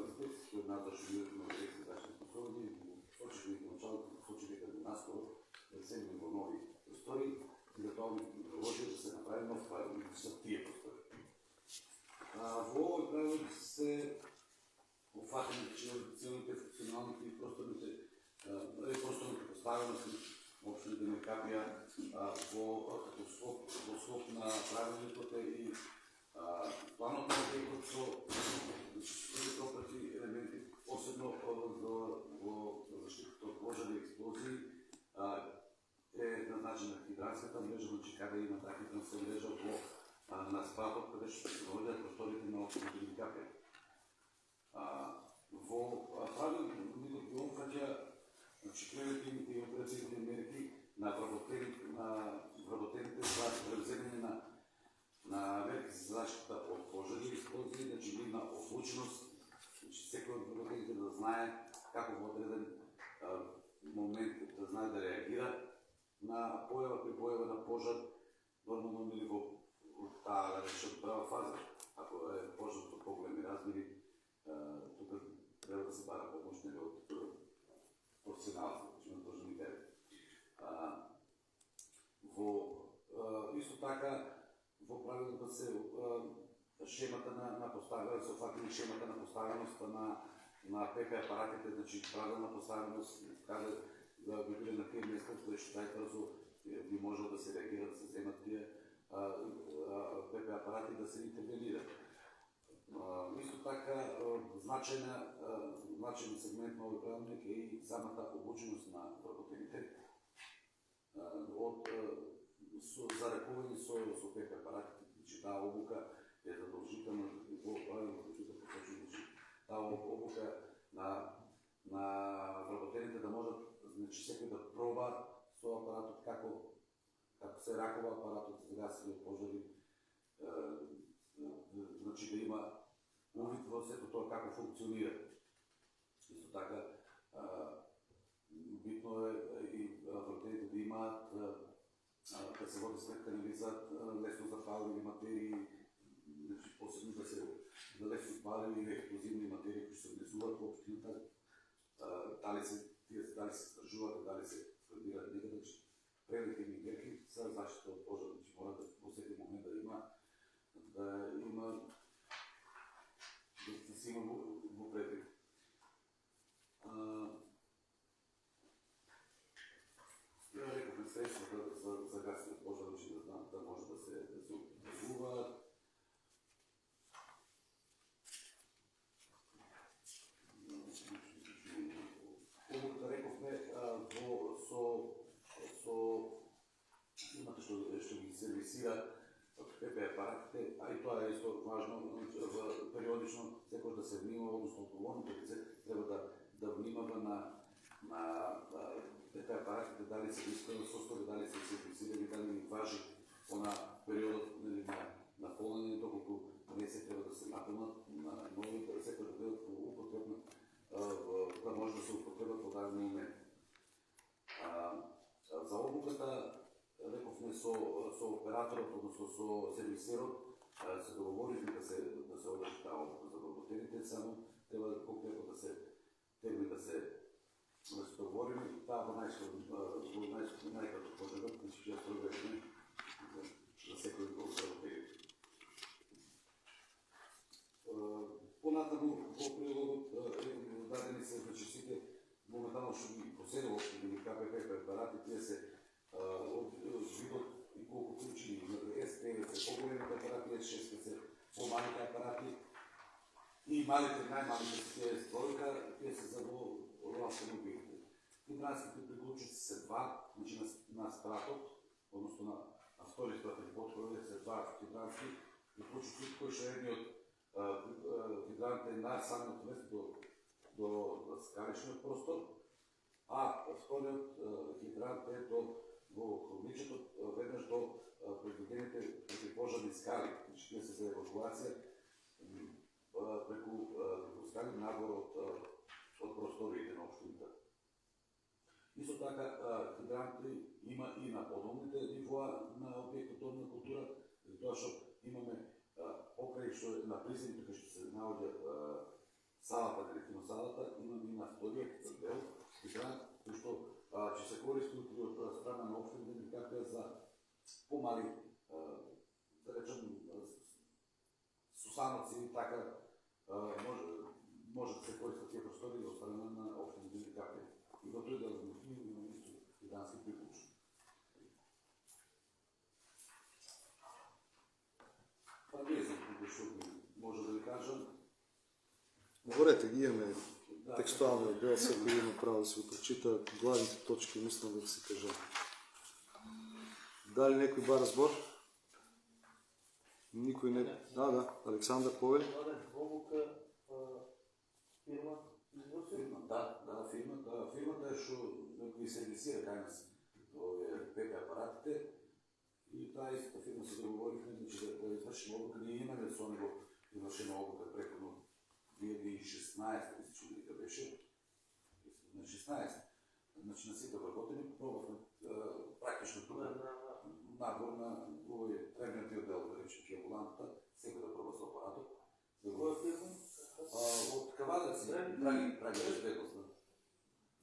инспекцијски од надлежни на дирекција за заштита и спасување, сочи дека началото, сочи дека наскоро да седиме во нови простори и да тоа ми предложи да се направи нов правилник за тие простори. Во овој правилник се офатени целите функционалните и просторната поставеност на општина Демиркапија во слоп на правилникот и планот на текот со пропрати елементи, посебно во заштитата од пожари и експлозии е назначена хидранската мрежа, значи каде има таква мрежа на спратот, каде што се наоѓаат просторите на општина Демиркапија. Во правилникот ги опфаќа превентивните и оперативните мерки на вработените за превземање на мерки за заштита од пожари и експлозии, значи има ослученост, секој од вработените да знае како во одреден момент да знае да реагира на појава при појава на пожар, нормално или во таа рече прва фаза. Ако е пожар од поголеми размери, тука треба да се бара помош од професионалци, значи на должните. Исто така, во правилот се шемата на поставеност, софатни шемата на поставеността на ПК апаратите, значи правилна поставеност, каде да би биле на тие места, кои што најбрзо би можел да се реагира, да се земат тие ПК апарати да се интервенират. Исто така, значаен сегмент на овој правилник е и самата обученост на вработените за ракување со ПК апаратите, че таа обука е задолжителна во правилникот да посочи, че таа обука на вработените да можат, значи секој да проба со апаратот како се ракува апаратот за гасење од пожари, значи да има увид во сето тоа како функционира. Исто така, битно е и вратарите да имаат, да се води сметка за лесно запалени материи, значи посебно да лесно запалени или експлозивни материи, които се влезуват во општината, дали се стржуват, дали се складират некаде, превентивни мерки за заштита од пожар, значи мора да во секој момент да се има во предвид. Ја рековме средствата за гасење од пожар, значи да може да се употребуваат. Да рековме со фирмата што ги сервисира ПП апаратите, а и тоа е исто важно, периодично секој да се внимава, односно одговорното лице треба да внимава на ПП апаратите, дали се искаат состојби, дали се сервисирани, дали ни важи на периодот на полнење, доколку не се треба да се наполнат на нови, секој да бидат употребни, да може да се употребат во даден момент. За обуката, рековме со операторот, односно со сервисерот, се договоривме да се одржи таа обука за вработените, само треба конкретно да се договориме, таа во најкратко пожарот, значи ќе спроведеме за секој од вработените. Понатаму во прилогот дадени се, значи сите моментално што ги поседува ги КПП препарати, тие се видот и колку ключи S5 се по-големи апарати, S6 се по-малите апарати и малите, најмалите се тие S2, тие се за во автомобилите. Хидранските приклучици се два, значи на спратот, односно на втори спратен подходи се два хидрански приклучици, кои што едниот хидрант е на самото место до скалишниот простор, а вториот хидрант е во хладничето, веднаш до предвидените противопожарни скали, значи тие се за евакуација преку скали надвор од просториите на општината. Исто така хидранти има и на подолните нивоа на објектот одна култура, тоа што имаме покрај што е на приземите кај што се наоѓа салата, киносалата, имаме и на вториот дел хидрант, кој што ќе се користи од страна на општините како за помали, да речем, сусамоци и така може да се користат тие простори од страна на општините како и во тој дел имаме исто хидрански приклучок. Па не знам што може да ви кажам. Говорете ги, имаме текстуалния дел, всеки има право да се го прочита. Главните точки мислам да се кажа. Дали некој бар збор? Никој не... Да, Александър Повели. Обука, фирма, Да, фирмата е што ги сервисира кај нас ПП апаратите и таа истата фирма се договорихме да извршим обука. Ние имаме со него извршена обука преходно 2016, мисля, дека беше, на 16. Значи на сите вработени пробавме практично тука надвор на овој требниот дел, да речем, амбулантата, секој да проба со апаратот. која фирма? Од Кавадаци, Драги Безбедност.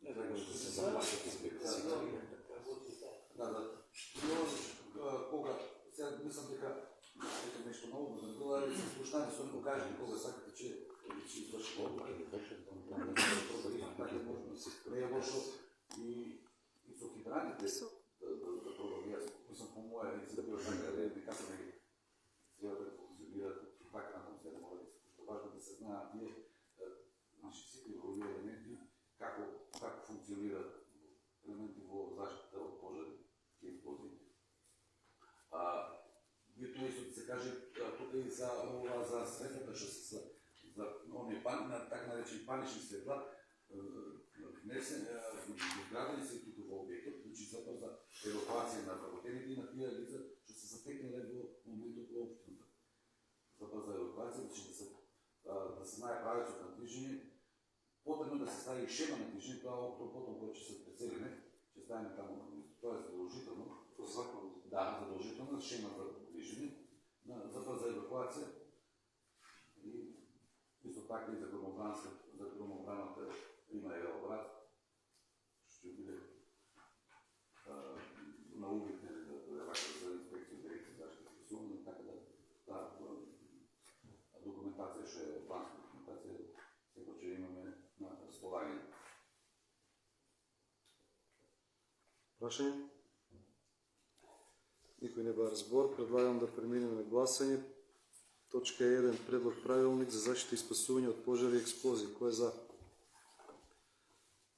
Не знам што се заплашат инспекции. Да. Кога, сега мислам дека нешто ново да било, да се слушнаме со него кажете кога сакате, че изврши обука. Не е лошо и со хидраните да пробам јас. Мислам по моја инициатива така како не ги треба да функционираат така надам се да мора да се важно да се знаат тие наши сите овие елементи како функционираат елементи во заштита од пожари и експлозии. Битно исто да се каже тука и за ова за светлата што се за оние така наречени панични светла изградени се тука во објектот, значи за евакуација на вработените и на тие лица што се затекнале во моментот во општината. За евакуација, значи да се да се знае правилото на движение. Потребно да се стави шема на движение, това опто потом, който ще се прецелиме, ще ставим там на място. Това е задължително. Да, задължително шема за движение, за евакуация. И исто така и за громобраната има и обрат. Ще биде на улиците за инспекция дирекция за защита рисуване, така да документация ще е планска документация, всеко, че имаме на разполагане. Прашање? Никой не бара збор. Предлагам да преминем на гласање. Точка 1. Предлог правилник за защита и спасување од пожари и експлозии. Кој е за?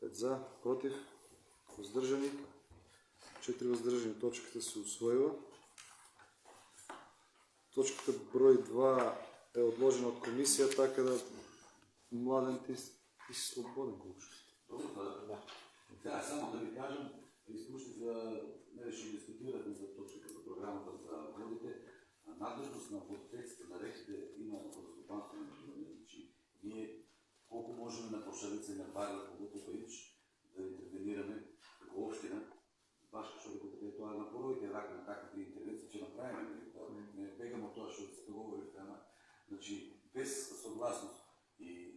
5 за. Против? Воздржани? 4 воздржани. Точката се усвоила. Точката број 2 е одложена од комисија, така да Младен ти си слободен колко. Да, само да ви кажем, изслушах не ще дискутирате за точката за програмата за водите. Надлежност на водотеците на реките има водостопанство на значи. Ние колко можем на Прошавица и на Варна, колкото Парич, да интервенираме като община. Башка, защото така това е на пороите рак на таките интервенции, че направим. Не бегам от това, защото се говори в тема. Значи, без съгласност и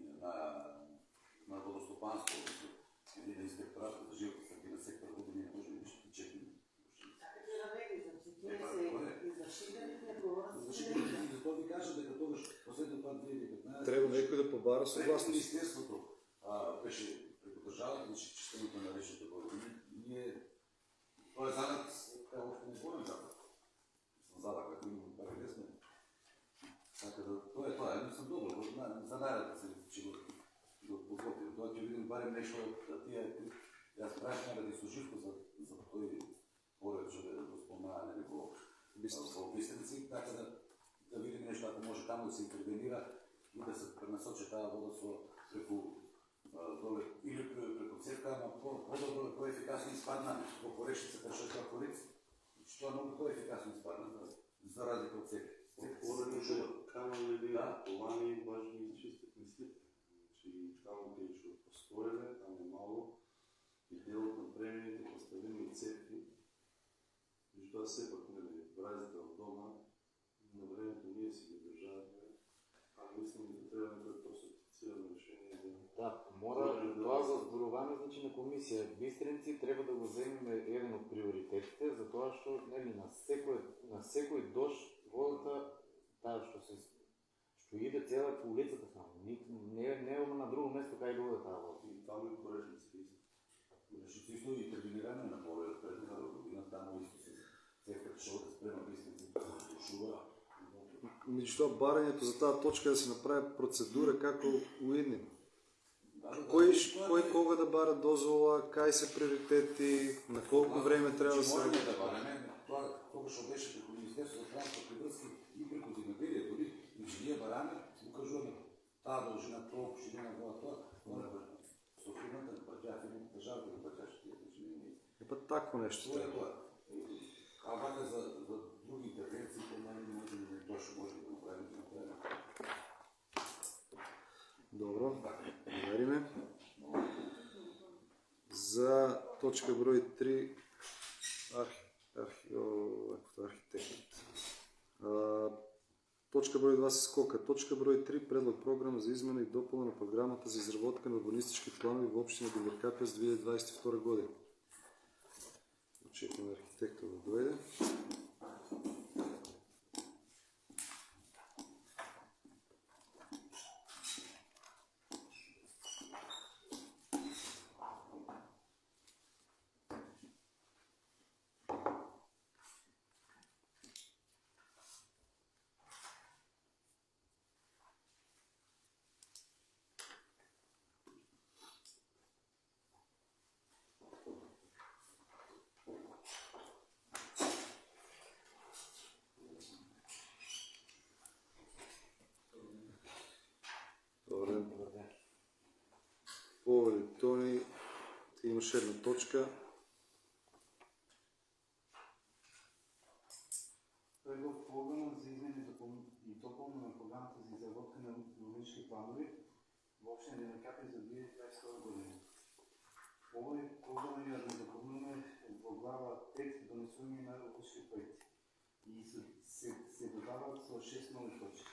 на водостопанство, или на инспектората за живота среди на сектор води, ние може да ще чекнем. Зато ви кажа дека тогаш последно пат 2015 трябва некој да побара съгласност. Министерството беше преко държавата, значи чистенето на речните води. Ние това е занад, така още не спорим занад. Съм задак, ако имам пари лесно. Така да, това е, не съм добър, за нарада се, че го подготвим. Това ще видим барем нещо от тия, аз правих някъде служивко за той поред, че да го спомена, нали, по Бистрици, така да видим нещо, ако може там да се интервенира и да се пренасочи тази вода преко доле или преко цевка, ама по-добро, по-ефикасно изпадна по порешницата, защото е порица. Това много по-ефикасно изпадна, за разлика от цевки. Камъни, колани, важни и чистят мислите. Значи, камъните е ще построене, там е мало. И делът на премиите, поставени цепи. Виж това все пак бразите от дома. На времето ние си ги държаваме. Мислим, да трябва да по-сертифицирано решение. Да, мора това за здороване, значи на комисия. Бистренци трябва да го вземем един от приоритетите, затова, що на секој дощ водата што иде цела по улицата само. Не е на друго место кај дојде таа вода. И там е порешници исто. Решници исто и тренираме на повед пред година, там исто се цевката ще да спрема Бистренци, да се душува. Меѓутоа барањето за таа точка да се направи процедура како уидним. Кој кога да бара дозвола, кај се приоритети, на колко време трябва да се работи? Да бараме, това што беше преко Министерство за транспорт и връзки и преко земеделие, дори инженер бараме, укажуваме таа дължина, толкова ще на вода, това е Софийната на държавата на пътящите инженери. Епа такво нещо трябва. А вака за други интервенции, не може да направим. Добро, провериме. За точка број 3 архитект. Точка број 2 се скока. Точка број 3 предлог програма за измена и допълна на програмата за изработка на урбанистички планови в община Димирка през 2022 година. Очекваме архитекта да дойде. Тони, ти имаш една точка. Предлог програма за изменение и допълнение на програмата за изработка на урбанистични во општина Демократија за 2022 година. Овој програмен ја допълнуваме во глава текст донесување на одлучни проекти и се додават со 6 нови точки.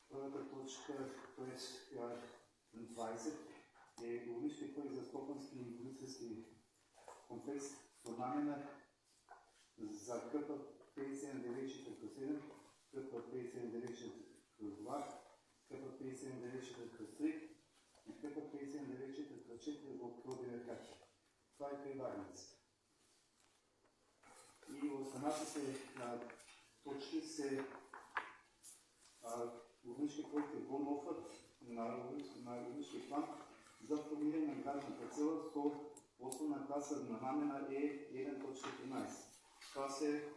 Првата точка, тоест 20, е одлучни проект за стопански и полицейски комплекс со намена за КП 5794/7, КП 5794/2, КП 5794/3 и КП 5794/4 во Клодина Кача. Това е Варница. И останатите точки се одлични проекти во нофът на одлични план за формирање на градна парцела со основна класа на намена е 1.13. Това се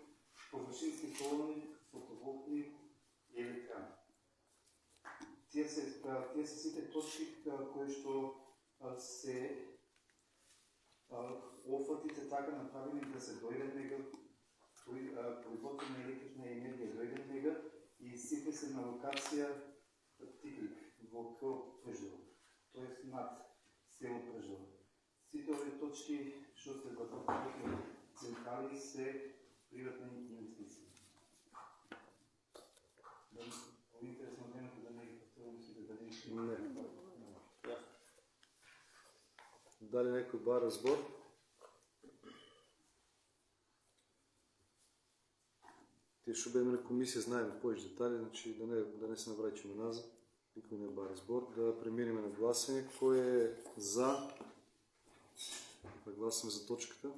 површински колони, фотоволтни и електрани. Тие се сите точки кои што се офатите така направени да се до 1 мега производство на електрична енергија до 1 мега и сите се на локација Тиклик во Крл Прежево, т.е. над село Прежево. Сите овие точки што се за фотоволтни централи се приватни инвестиции. Ово интересно темата да не ги повторувам сите дали Не. Дали некој бара збор? Тие што беме на комисија знаеме повеќе детали, значи да не се навраќаме назад, никој не бара збор, да преминеме на гласање. Кој е за? Да гласаме за точката.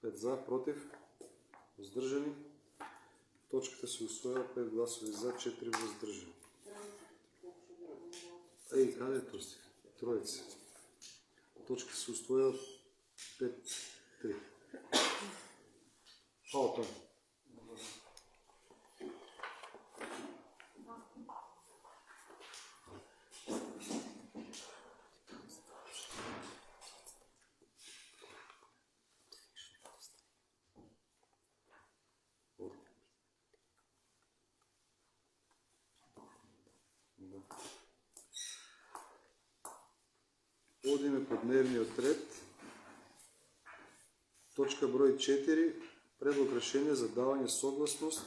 5 за, против, воздржани. Точката се усвојува 5 гласови за, 4 воздржани. Каде е тој стих? Тројца. Точка се усвојува 5-3. Фала тоа. Одиме по дневниот ред. Точка број 4. Предлог решение за давање согласност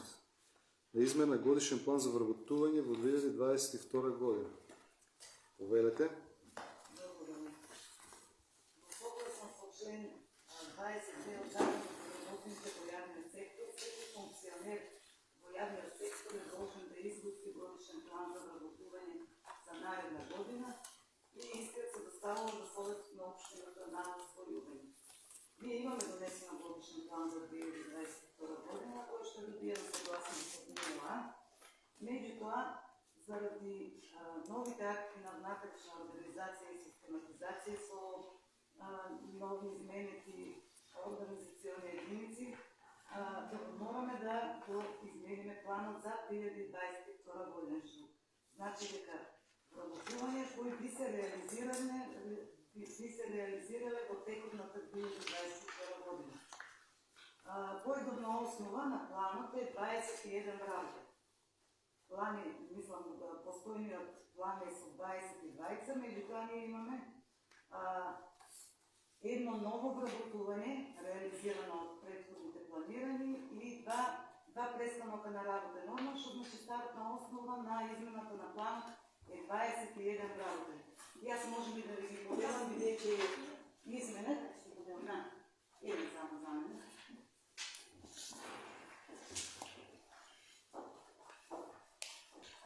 на измена годишен план за вработување во 2022 година. Повелете. Согласно со член 22 од Законот за работниците во јавниот сектор, секој функционер во јавниот сектор е должен да изготви годишен план за вработување за наредна година и искрет се доставува за Совет на општината на освојување. Ние имаме донесен годишен план за 2022 година, кој што добија согласност од НИОА. Меѓутоа, заради новите акти на внатрешна организација и систематизација со нови изменети организациони единици, мораме да го измениме планот за 2022 година. Значи дека вработување кои би се реализирале во текотната 2022 година. Поедобна основа на планот е 21 работи. Плани, мислам, постојниот план е со 22, меѓутоа ние имаме едно ново вработување, реализирано од претходните планирани и два престанока на работа норма, што значи стартна основа на измената на планот е 21 работи. Јас може би да ви ги поделам, бидејќи изменет, ќе будем на еден само за мене.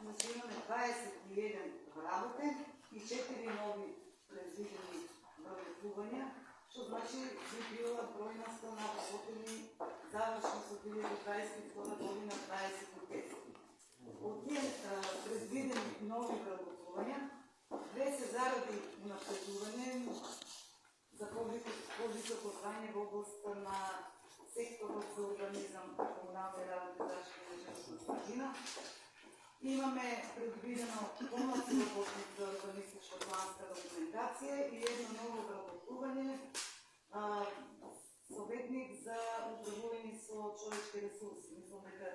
Значи имаме 21 работи и 4 нови предвидени вработувања, што значи би била бројноста на работени завршно со 2022 година 25. Од тие предвидени нови вработувања, две се заради унапредување за повисоко звање во областта на секторот за урбанизам, комунални работи, заштита на животна средина. Имаме предвидено помост работник за урбанистичко-планска документација и едно ново вработување советник за управување со човечки ресурси. Мислам дека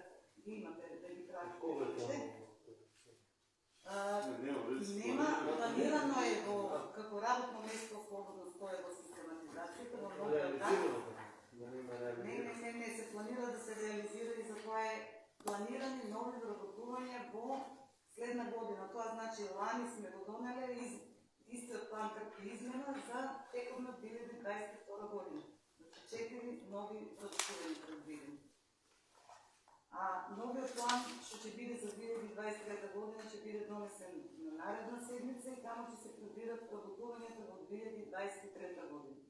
ги имате да ги пратите. Нема, Планирано е како работно место слободно стоje во систематизацијата, во новиот Реализирано да нема реализирано. Не се планира да се реализира и затоа е планирани нови вработувања во следна година. Тоа значи лани сме го донеле истиот план како измена за тековна 2022 година. 4 нови вработувања предвидени. А новиот план што ќе биде за 2023 година ќе биде донесен на наредна седмица и таму ќе се предвидат вработувањата во 2023 година.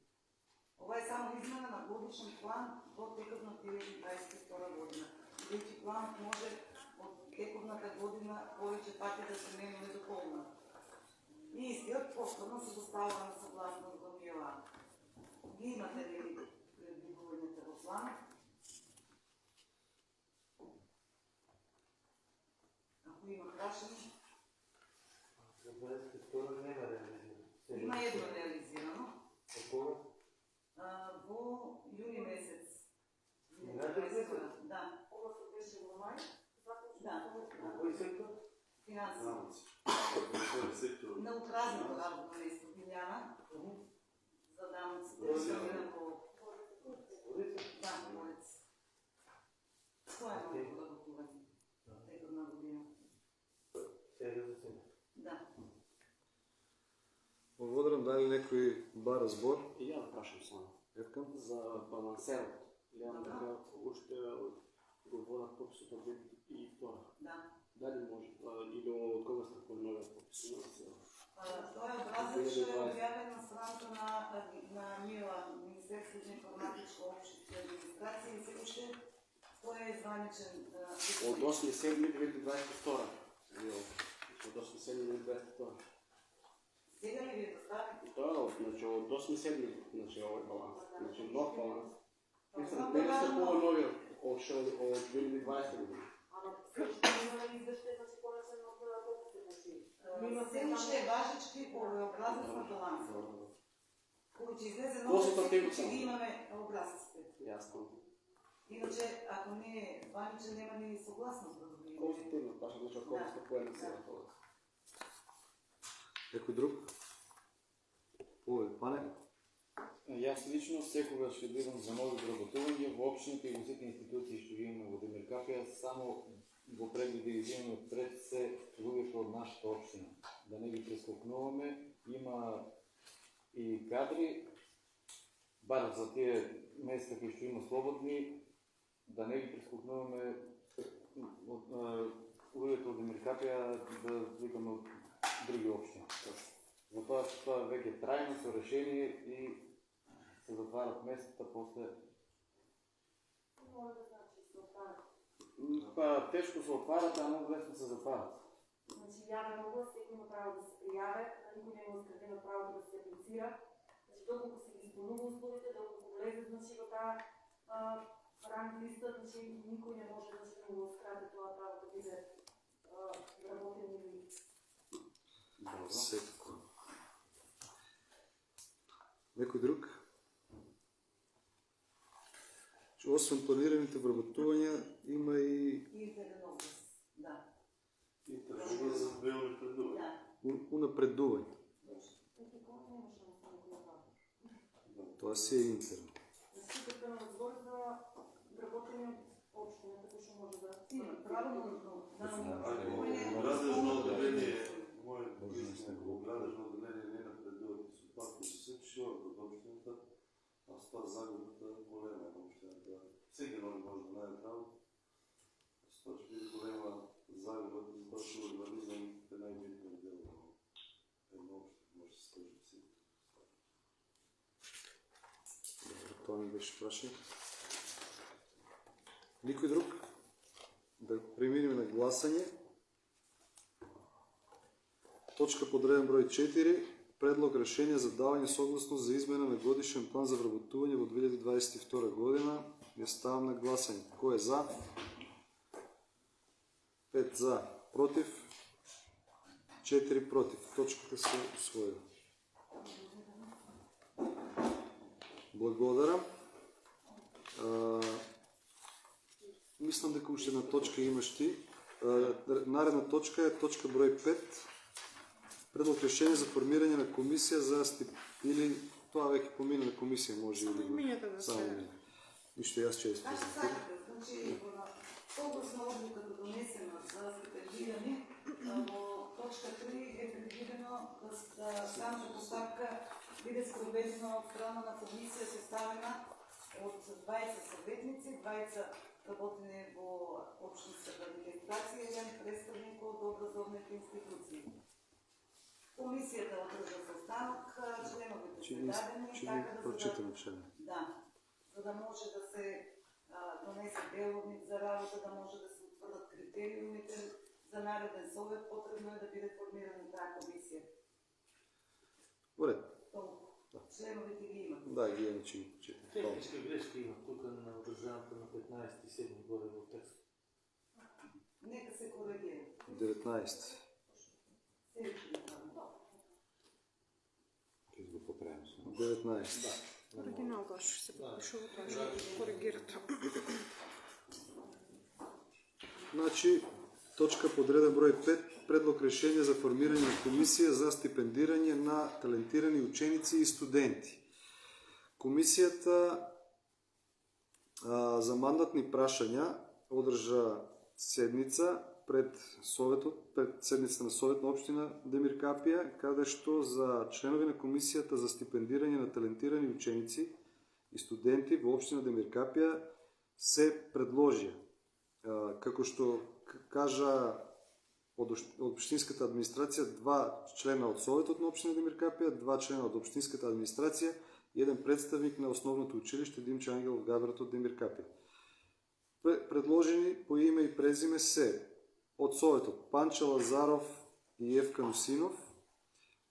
Ова е само измена на годишен план во текот на 2022 година. Бидејќи планот може во тековната година повеќе пати да се мени и дополнува. И истиот повторно се доставува на согласност во НИОА. Ги имате ли предвидувањата во планот? Ако има прашање? За 22 нема реализирано. Има едно реализирано. Кога? Во јули месец. Да. Ова се беше во мај. Да. Кој сектор? Финансови. Сектор. На упразното работно место Билјана. За даноците. Да, Борец. Тоа е ново вработување. Текот на година. Сега за сега. Да. Благодарам, дали некој бара збор? И ја да прашам само. Евкам? За балансерот. Гледам дека уште го водат пописот од 2002. Да. Дали може, или од кога сте подноват пописот? Тоа е образец што е објавен на страната на МИОА, Министерството за информатичко општество и администрација и се уште тоа е званичен. Од 8.7.2022. Од 8.7.2022. Сега ли ви доставите? Тоа, значи од 8.7. Значи овој баланс. Значи нов баланс. Мислам, Мислам, дали сте по-новиот од 2020 година? Ама също има ли извещај, значи понесен од пописите, значи? Се уште е важечки овој образец на баланс. Кој ќе излезе нов Консултативно ќе ги имаме образците. Јасно. Иначе, ако не е званичен, нема ни согласност да добиеме. Консултативно, баш значи од кога сте поедна сега тоа. Некој друг? Овој, пане? Јас лично секогаш ќе бидам за нови вработувања во општините и во сите институции што ги имаме во Демир Капија, само го предвидизираме пред се луѓето од нашата општина. Да не ги прескокнуваме, има и кадри, бар за тие места кои што има слободни, да не ги прескокнуваме луѓето од Демир Капија да викаме од други општини. Затоа што тоа веќе трајно со решение и се затварат местата после. Може да значи се отварат. Па тешко се отварат, а многу лесно се затварат. Значи јавен оглас, секој има право да се пријаве, никој нема оскратено право да се аплицира. Значи доколку се исполнува условите, доколку влезе значи во таа ранг листа, значи никој не може значи да му оскрати тоа право да биде вработен или Секако. Некој друг? Освен планираните вработувања, има и Интерен област. Да. Интервју за две напредување. Да. унапредување. Тоа си е интерн. Сите на збор за вработени од општината кои што може да Има право на Градежно одделение, моје градежно одделение не напредува со патки со се членот од општината, а со тоа загубата голема на општината. Всеки нови може да најде работа. Со тоа ќе биде голема загуба, затоа што урбанизам е најбитниот дел на една општина, може да се сложи всички. Тоа ми беше прашање. Никој друг? Да преминеме на гласање. Точка под реден број 4. Предлог решение за давање согласност за измена на годишен план за вработување во 2022 година. Ја ставам на гласање. Кој е за? 5 за. Против? 4 против. Точката се усвоила. Благодарам. Мислам дека уште една точка имаш ти. Наредна точка е точка број 5. Предлог решение за формирање на комисија за или тоа веќе помина на комисија може Само или имената да само се- имената. Ништо јас често Значи, знам. сакате, значи, согласно одлуката донесена за стипендиране, во точка 3 е предвидено да самата постапка биде спроведена од страна на комисија составена од 20 советници, 20 работени во општинската администрација и еден представник од образовните институции. Комисијата одржа состанок, членовите се дадени, Че така да се прочитаме член. да, за да може да се донесе деловник за работа, да може да се утврдат критериумите за нареден совет, потребно е да биде формирана таа комисија. Уред. Толку. Членовите ги имат. Да, ги имаме, че ги прочитаме. Техничка грешка има тук на одржаването на 15.7 горе в текст. Нека се коригира. 19. Следващия направо. Ќе го поправим. 19. Оригинал тоа што се подпишува, тоа што коригират. Значи, точка подреден број 5, предлог решение за формирање на комисија за стипендирање на талентирани ученици и студенти. Комисијата за мандатни прашања одржа седница пред седница на Совет на општина Демир Капија, каде што за членови на комисијата за стипендирање на талентирани ученици и студенти во општина Демир Капија се предложија. Како што кажа од општинската администрација, 2 члена од Советот на општина Демир Капија, 2 члена од општинската администрација и еден представник на основното училиште Димче Ангелов Габрат од Демир Капија. Предложени по име и презиме се од Советот Панче Лазаров и Евка Нусинов,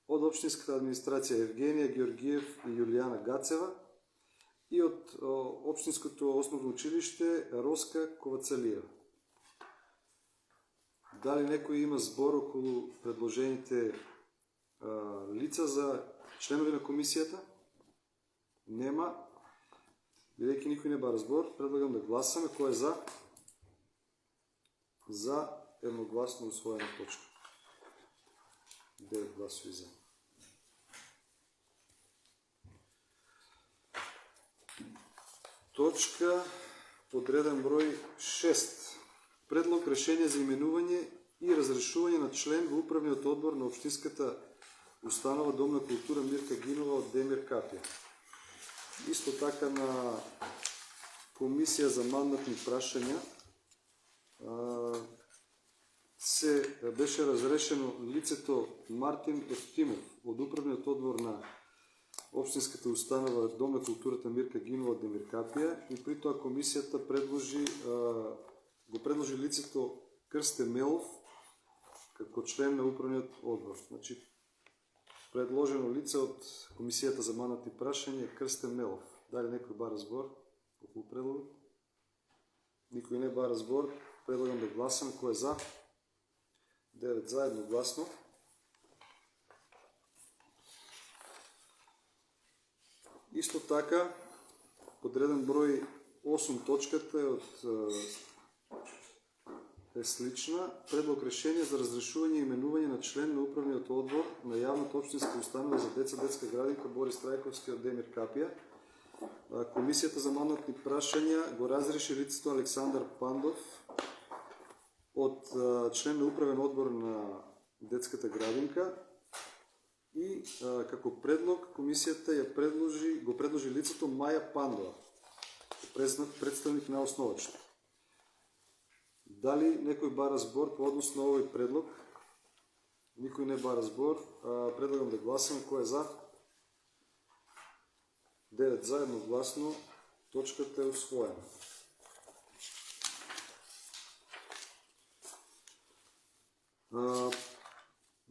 од општинската администрација Евгенија Георгиев и Јулијана Гацева и од општинското основно училиште Роска Ковацалиева. Дали некој има збор околу предложените лица за членови на комисијата? Нема. Бидејќи никој не бара збор, предлагам да гласаме. Кој е за? За едногласно усвоена точка. 9 гласови за. Точка подреден број 6. Предлог решение за именување и разрешување на член во управниот одбор на општинската установа Дом на култура Мирка Гинова од Демир Капија. Исто така на комисија за мандатни прашања се беше разрешено лицето Мартин Евтимов од управниот одбор на општинската установа Дом на културата Мирка Гинова од Демир Капија и при тоа комисијата го предложи лицето Крсте Мелов како член на управниот одбор. Значи, предложено лице од комисијата за мандатни прашања Крсте Мелов. Дали некој бара збор околу предлогот? Никој не бара збор. Предлагам да гласам. Кој е за? 9 за, едногласно. Исто така, подреден број 8 точката е слична. Предлог решение за разрешување и именување на член на управниот одбор на јавната општинска установа за деца детска градинка Борис Трајковски од Демир Капија. Комисијата за мандатни прашања го разреши лицето Александар Пандов од член на управен одбор на детската градинка и како предлог комисијата го предложи лицето Маја Пандова, представник на основачите. Дали некој бара збор по однос на овој предлог? Никој не бара збор. Предлагам да гласам. Кој е за? 9 за, едногласно. Точката е усвоена.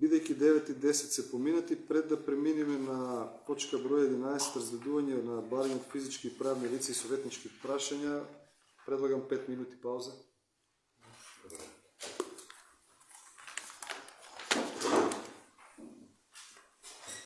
Бидејќи 9 и 10 се поминати, пред да преминиме на точка број 11, разгледување на барање од физички и правни лица и советнички прашања, предлагам 5 минути пауза.